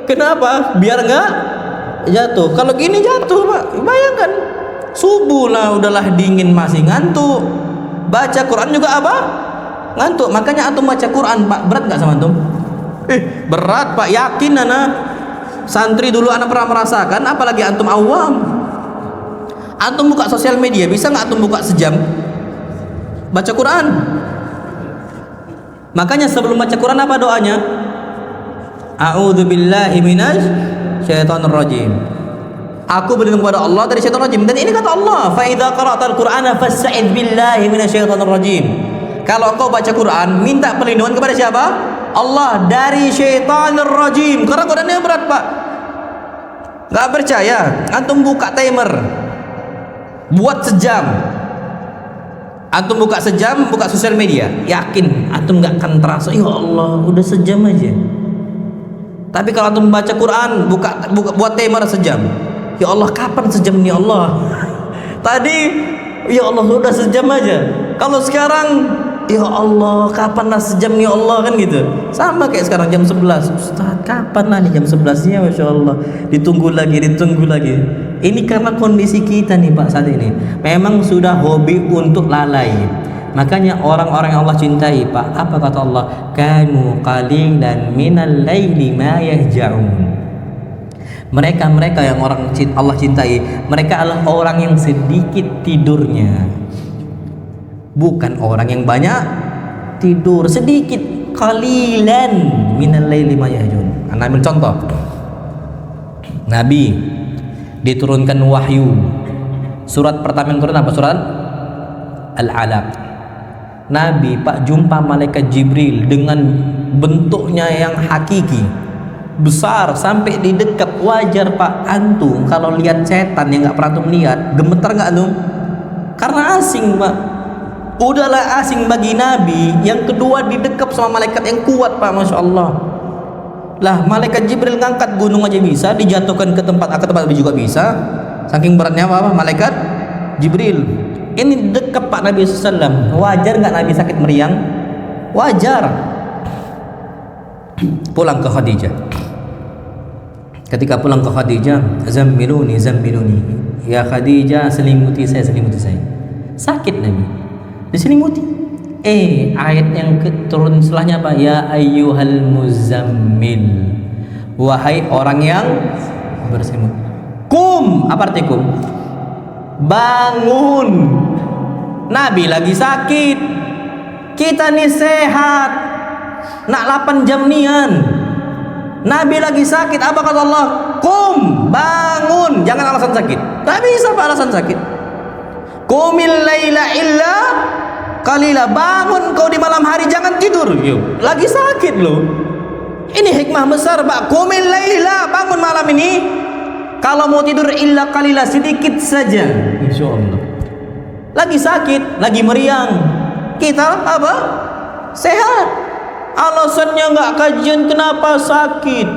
Kenapa? Biar nggak jatuh. Kalau gini jatuh Pak. Bayangkan subuh lah udahlah dingin masih ngantuk. Baca Quran juga apa? Ngantuk. Makanya antum baca Quran Pak, berat nggak sama antum? Berat Pak, yakin anak. Santri dulu anak pernah merasakan, apalagi antum awam. Antum buka sosial media, bisa nggak antum buka sejam baca Quran? Makanya sebelum baca Quran apa doanya? A'udzu billahi minasyaitonir rajim. Aku berlindung kepada Allah dari syaitan rajim. Dan ini kata Allah, fa idza qara'tal Qur'ana fasta'id billahi minasyaitonir rajim. Kalau engkau baca Quran, minta perlindungan kepada siapa? Allah dari syaitanir rajim. Karena Qurannya berat Pak. Gak percaya? Antum buka timer, buat sejam. Antum buka sejam, buka sosial media, yakin antum gak akan terasa. Ya Allah, udah sejam aja. Tapi kalau antum baca Quran, buat timer sejam. Ya Allah, kapan sejam nih Allah? Tadi ya Allah udah sejam aja. Kalau sekarang ya Allah, kapan lah sejam nih Allah, kan gitu. Sama kayak sekarang jam 11. Ustaz, kapan lah nih jam 11-nya? Masya Allah, ditunggu lagi. Ini karena kondisi kita nih Pak saat ini memang sudah hobi untuk lalai. Makanya orang-orang yang Allah cintai Pak, apa kata Allah? Kanu qalilan minal laili ma yahja'un. Mereka yang Allah cintai, mereka adalah orang yang sedikit tidurnya, bukan orang yang banyak tidur. Sedikit, qalilan minal laili ma yahja'un. Anda ambil contoh, Nabi diturunkan wahyu. Surat pertama yang turun apa? Surat Al-Alaq. Nabi Pak jumpa malaikat Jibril dengan bentuknya yang hakiki, besar sampai di dekat. Wajar Pak, antum kalau lihat setan yang nggak pernah antum lihat, gemetar nggak antum? Karena asing Pak. Udahlah asing bagi Nabi. Yang kedua didekap sama malaikat yang kuat Pak, Masya Allah. Lah malaikat Jibril ngangkat gunung aja bisa, dijatuhkan ke tempat juga bisa. Saking beratnya apa malaikat Jibril. Ini dekat Pak Nabi SAW. Wajar nggak Nabi sakit meriang? Wajar. Pulang ke Khadijah. Ketika pulang ke Khadijah, zammiluni. Ya Khadijah, selimuti saya. Sakit Nabi, diselimuti. Ayat yang turun setelahnya apa? Ya ayyuhal muzammil. Wahai orang yang berselimut. Kum, apa arti kum? Bangun. Nabi lagi sakit, kita nih sehat, nak 8 jam nian. Nabi lagi sakit, apa kata Allah? Kum, bangun, jangan alasan sakit. Tak bisa pak alasan sakit. Qumil laila illa qalila, bangun kau di malam hari, jangan tidur. Yuk, lagi sakit loh. Ini hikmah besar pak. Qumil laila, bangun malam ini. Kalau mau tidur illa qalila, sedikit saja. Insyaallah. Lagi sakit, lagi meriang. Kita apa? Sehat. Alasannya enggak kajian, kenapa sakit?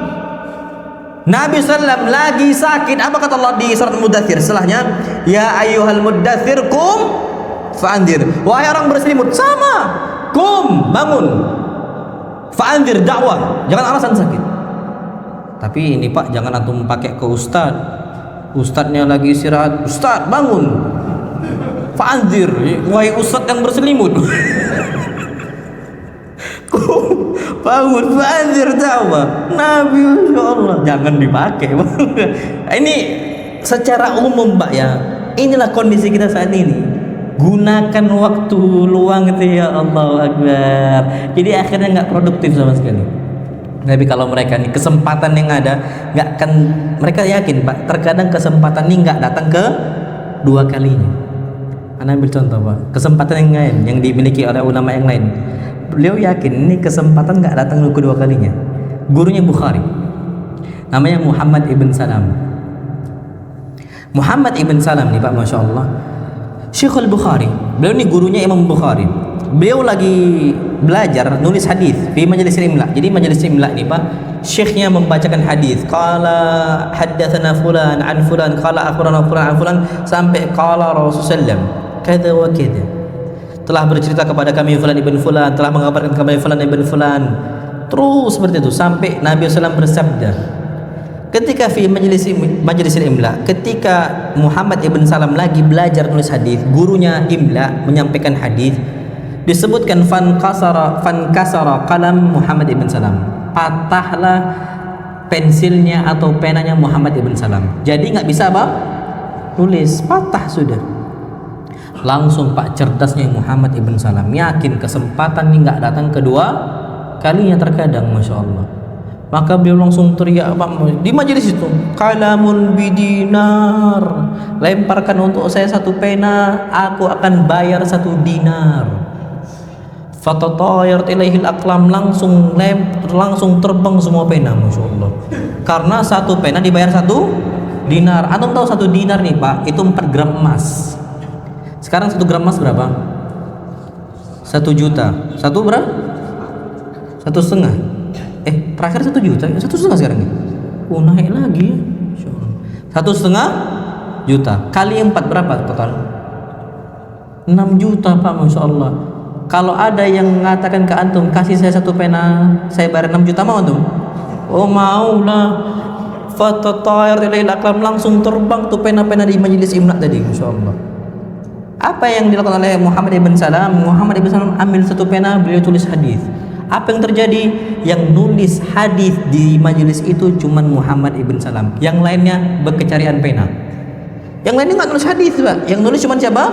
Nabi sallam lagi sakit. Apa kata Allah di surat Mudaththir setelahnya? Ya ayyuhal muddaththir qum fa'anzir. Wahai orang berselimut, sama. Qum, bangun. Fa'anzir, dakwah. Jangan alasan sakit. Tapi ini pak, jangan antum pakai ke ustad. Ustadnya lagi istirahat. Ustad, bangun. Fa'anzir. Wahai ustad yang berselimut. Bangun, fa'anzir, dakwah. Nabi, Masya Allah, jangan dipakai. Ini secara umum pak ya. Inilah kondisi kita saat ini. Gunakan waktu luang itu, ya Allah Akbar. Jadi akhirnya nggak produktif sama sekali. Tapi kalau mereka nih kesempatan yang ada nggak akan, mereka yakin pak, terkadang kesempatan ini nggak datang ke dua kalinya. Anda ambil contoh pak, kesempatan yang lain yang dimiliki oleh ulama yang lain. Beliau yakin ini kesempatan nggak datang kedua kalinya. Gurunya Bukhari, namanya Muhammad ibn Salam. Muhammad ibn Salam nih pak, masya Allah, Syekhul Bukhari. Beliau ini gurunya Imam Bukhari. Beliau lagi belajar nulis hadis di majelis imla. Jadi majelis imla ini pak, syekhnya membacakan hadis. Qala haddatsana fulan an fulan, qala akhbarana fulan an fulan, sampai qala Rasulullah kada wa kada. Telah bercerita kepada kami fulan ibn fulan, telah mengabarkan kepada fulan ibn fulan. Terus seperti itu sampai Nabi SAW bersabda. Ketika fi majelis imla, ketika Muhammad ibn Salam lagi belajar nulis hadis, gurunya imla menyampaikan hadis, disebutkan fan kasara qalam Muhammad ibn Salam. Patahlah pensilnya atau penanya Muhammad ibn Salam. Jadi nggak bisa apa? Tulis, patah sudah. Langsung pak, cerdasnya Muhammad ibn Salam yakin kesempatan ini nggak datang kedua kalinya terkadang, masya Allah. Maka beliau langsung teriak pak di majelis itu, kalamun bidinar, lemparkan untuk saya satu pena, aku akan bayar 1 dinar. Fatatayart ilaihil aqlam, langsung terbang semua pena, masya Allah. Karena satu pena dibayar 1 dinar. Antum tahu 1 dinar nih pak, itu 4 gram emas. Sekarang 1 gram emas berapa? 1 juta. Satu berapa? 1,5. Terakhir 1 juta. 1,5 sekarang nih. Naik lagi. 1,5 juta. Kali 4 berapa total? 6 juta pak, masya Allah. Kalau ada yang mengatakan ke antum, kasih saya 1 pena, saya bayar 6 juta, mau antum? Oh mau lah. Fatatayar ilaihil aqlam, langsung terbang tuh pena-pena di majelis imla tadi, masya Allah. Apa yang dilakukan oleh Muhammad ibn Salam? Muhammad ibn Salam ambil 1 pena, beliau tulis hadis. Apa yang terjadi? Yang nulis hadis di majelis itu cuman Muhammad ibn Salam. Yang lainnya berkecarian pena. Yang lainnya nggak nulis hadis pak. Yang nulis cuman siapa?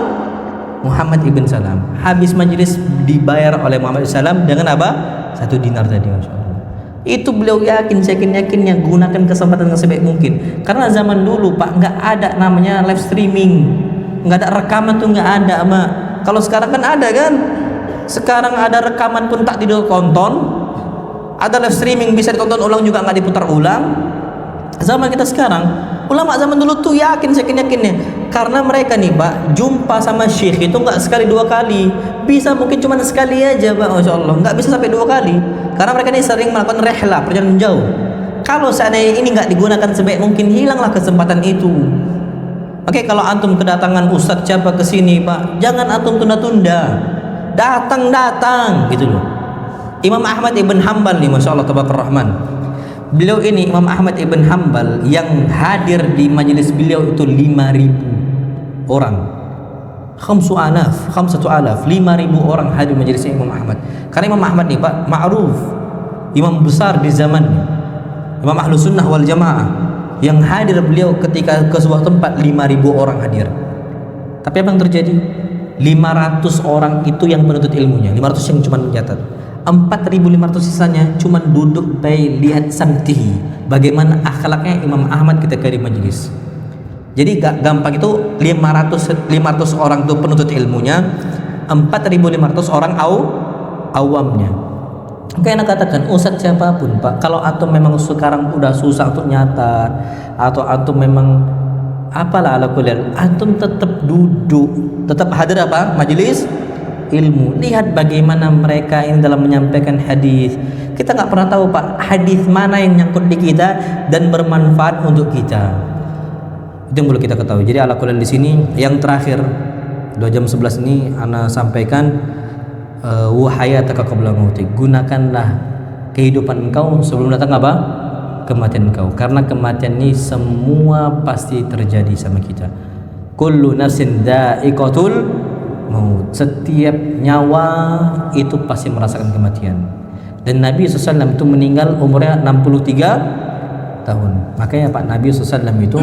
Muhammad ibn Salam. Habis majelis dibayar oleh Muhammad ibn Salam dengan apa? 1 dinar tadi, masya Allah. Itu beliau yakin, yakinnya gunakan kesempatan yang sebaik mungkin. Karena zaman dulu pak nggak ada namanya live streaming. Nggak ada rekaman tuh, nggak ada mak. Kalau sekarang kan ada kan, sekarang ada rekaman pun tak ditonton, ada live streaming bisa ditonton ulang juga nggak diputar ulang. Zaman kita sekarang, ulama zaman dulu tuh yakinnya, karena mereka nih pak jumpa sama syekh itu nggak sekali 2 kali, bisa mungkin cuma sekali aja pak, masya Allah, nggak bisa sampai 2 kali, karena mereka ini sering melakukan rehlah, perjalanan jauh. Kalau seandainya ini nggak digunakan sebaik mungkin, hilanglah kesempatan itu. Oke, kalau antum kedatangan ustadz siapa ke sini pak, jangan antum tunda-tunda, datang gitu loh. Imam Ahmad ibn Hanbal nih, masya Allah tabarakar rahman. Beliau ini Imam Ahmad ibn Hanbal yang hadir di majelis beliau itu 5.000 orang. 5,000 orang hadir di majelis Imam Ahmad. Karena Imam Ahmad nih pak ma'ruf, imam besar di zamannya, Imam Ahlus Sunnah wal Jamaah. Yang hadir beliau ketika ke sebuah tempat 5.000 orang hadir. Tapi apa yang terjadi? 500 orang itu yang menuntut ilmunya, 500 yang cuma mencatat. 4.500 sisanya cuman duduk baik lihat samtihi, bagaimana akhlaknya Imam Ahmad ketika di majelis. Jadi gak gampang itu 500 orang tuh penuntut ilmunya, 4.500 orang awamnya. Kayak enak katakan ustadz siapapun Pak, kalau antum memang sekarang udah susah untuk nyatat atau antum memang apalah ala kulli, antum tetap duduk, tetap hadir apa majelis ilmu. Lihat bagaimana mereka ini dalam menyampaikan hadis. Kita nggak pernah tahu Pak, hadis mana yang nyangkut di kita dan bermanfaat untuk kita. Itu yang perlu kita ketahui. Jadi ala kulli di sini yang terakhir 2 jam 11 ini ana sampaikan, wa hayataka qabla mautik, gunakanlah kehidupan engkau sebelum datang apa? Kematian engkau. Karena kematian ini semua pasti terjadi sama kita. Kullu nafsin dha'iqatul maut. Setiap nyawa itu pasti merasakan kematian. Dan Nabi SAW itu meninggal umurnya 63 tahun. Makanya Pak Nabi SAW itu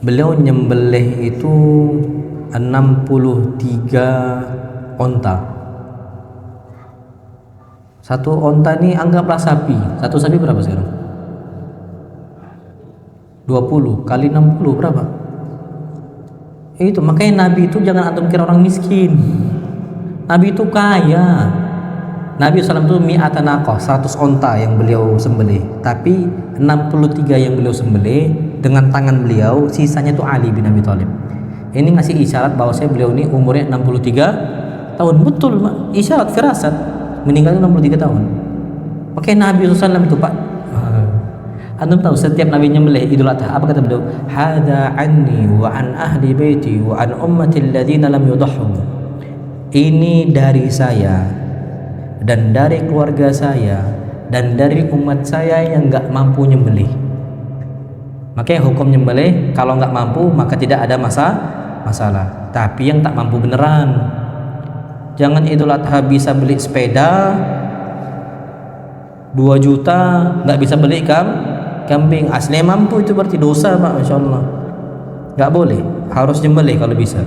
beliau nyembelih itu 63 onta. Satu onta ini anggaplah sapi. Satu sapi berapa sekarang? 20 kali 60 berapa? Itu makanya Nabi itu jangan antum kira orang miskin. Nabi itu kaya. Nabi SAW itu mi'ata naqah, 100 onta yang beliau sembelih. Tapi 63 yang beliau sembelih dengan tangan beliau, sisanya itu Ali bin Abi Thalib. Ini ngasih isyarat bahwa beliau ini umurnya 63 tahun. Betul Pak, isyarat firasat. Meninggal itu 63 tahun. Oke, Nabi SAW itu Pak, antum tahu setiap Nabi nyembelih Idul Adha apa kata beliau? Hada anni wa an ahli baiti wa an ummati alladziina lam yudahhu. Ini dari saya dan dari keluarga saya dan dari umat saya yang nggak mampu nyembelih. Makanya hukum nyembelih kalau nggak mampu maka tidak ada masalah. Tapi yang tak mampu beneran, jangan Idul Adha bisa beli sepeda 2 juta nggak bisa beli kambing. Asli mampu itu berarti dosa Pak, Masya Allah. Nggak boleh, harus nyembelih kalau bisa.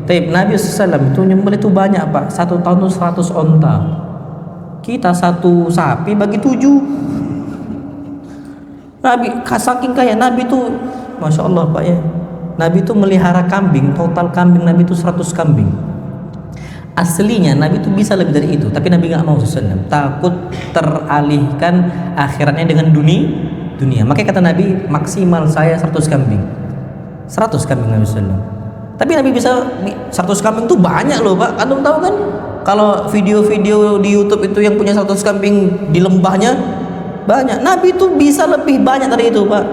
Tapi Nabi SAW itu nyembelih itu banyak Pak, 1 tahun itu 100 onta. Kita 1 sapi bagi 7. Nabi saking kaya Nabi itu, Masya Allah Pak ya. Nabi itu melihara kambing, total kambing Nabi itu 100 kambing. Aslinya Nabi itu bisa lebih dari itu, tapi Nabi nggak mau SAW, takut teralihkan akhiratnya dengan dunia. Makanya kata Nabi, maksimal saya 100 kambing. 100 kambing Nabi SAW. Tapi Nabi bisa 100 kambing itu banyak loh Pak. Antum tahu kan? Kalau video-video di YouTube itu yang punya 100 kambing di lembahnya banyak. Nabi itu bisa lebih banyak dari itu Pak.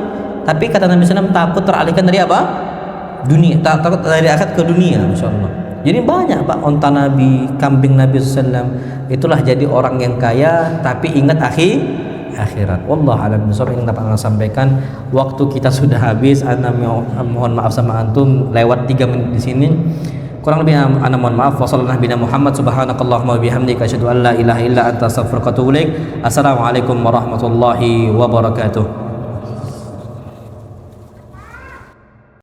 Tapi kata Nabi SAW takut teralihkan dari apa? Dunia. Takut dari akhirat ke dunia, Masya Allah. Jadi banyak Pak onta Nabi, kambing Nabi SAW. Itulah jadi orang yang kaya tapi ingat akhirat. Wallahu a'lam bishawab. Yang dapat saya sampaikan, waktu kita sudah habis. Ana mohon maaf sama antum lewat 3 menit di sini. Kurang lebih ana mohon maaf. Wassallallahu Nabi Muhammad subhanakallahumma wa bihamdika asyhadu an la ilaha illa anta astaghfiruka wa atubu ilaik. Assalamualaikum warahmatullahi wabarakatuh.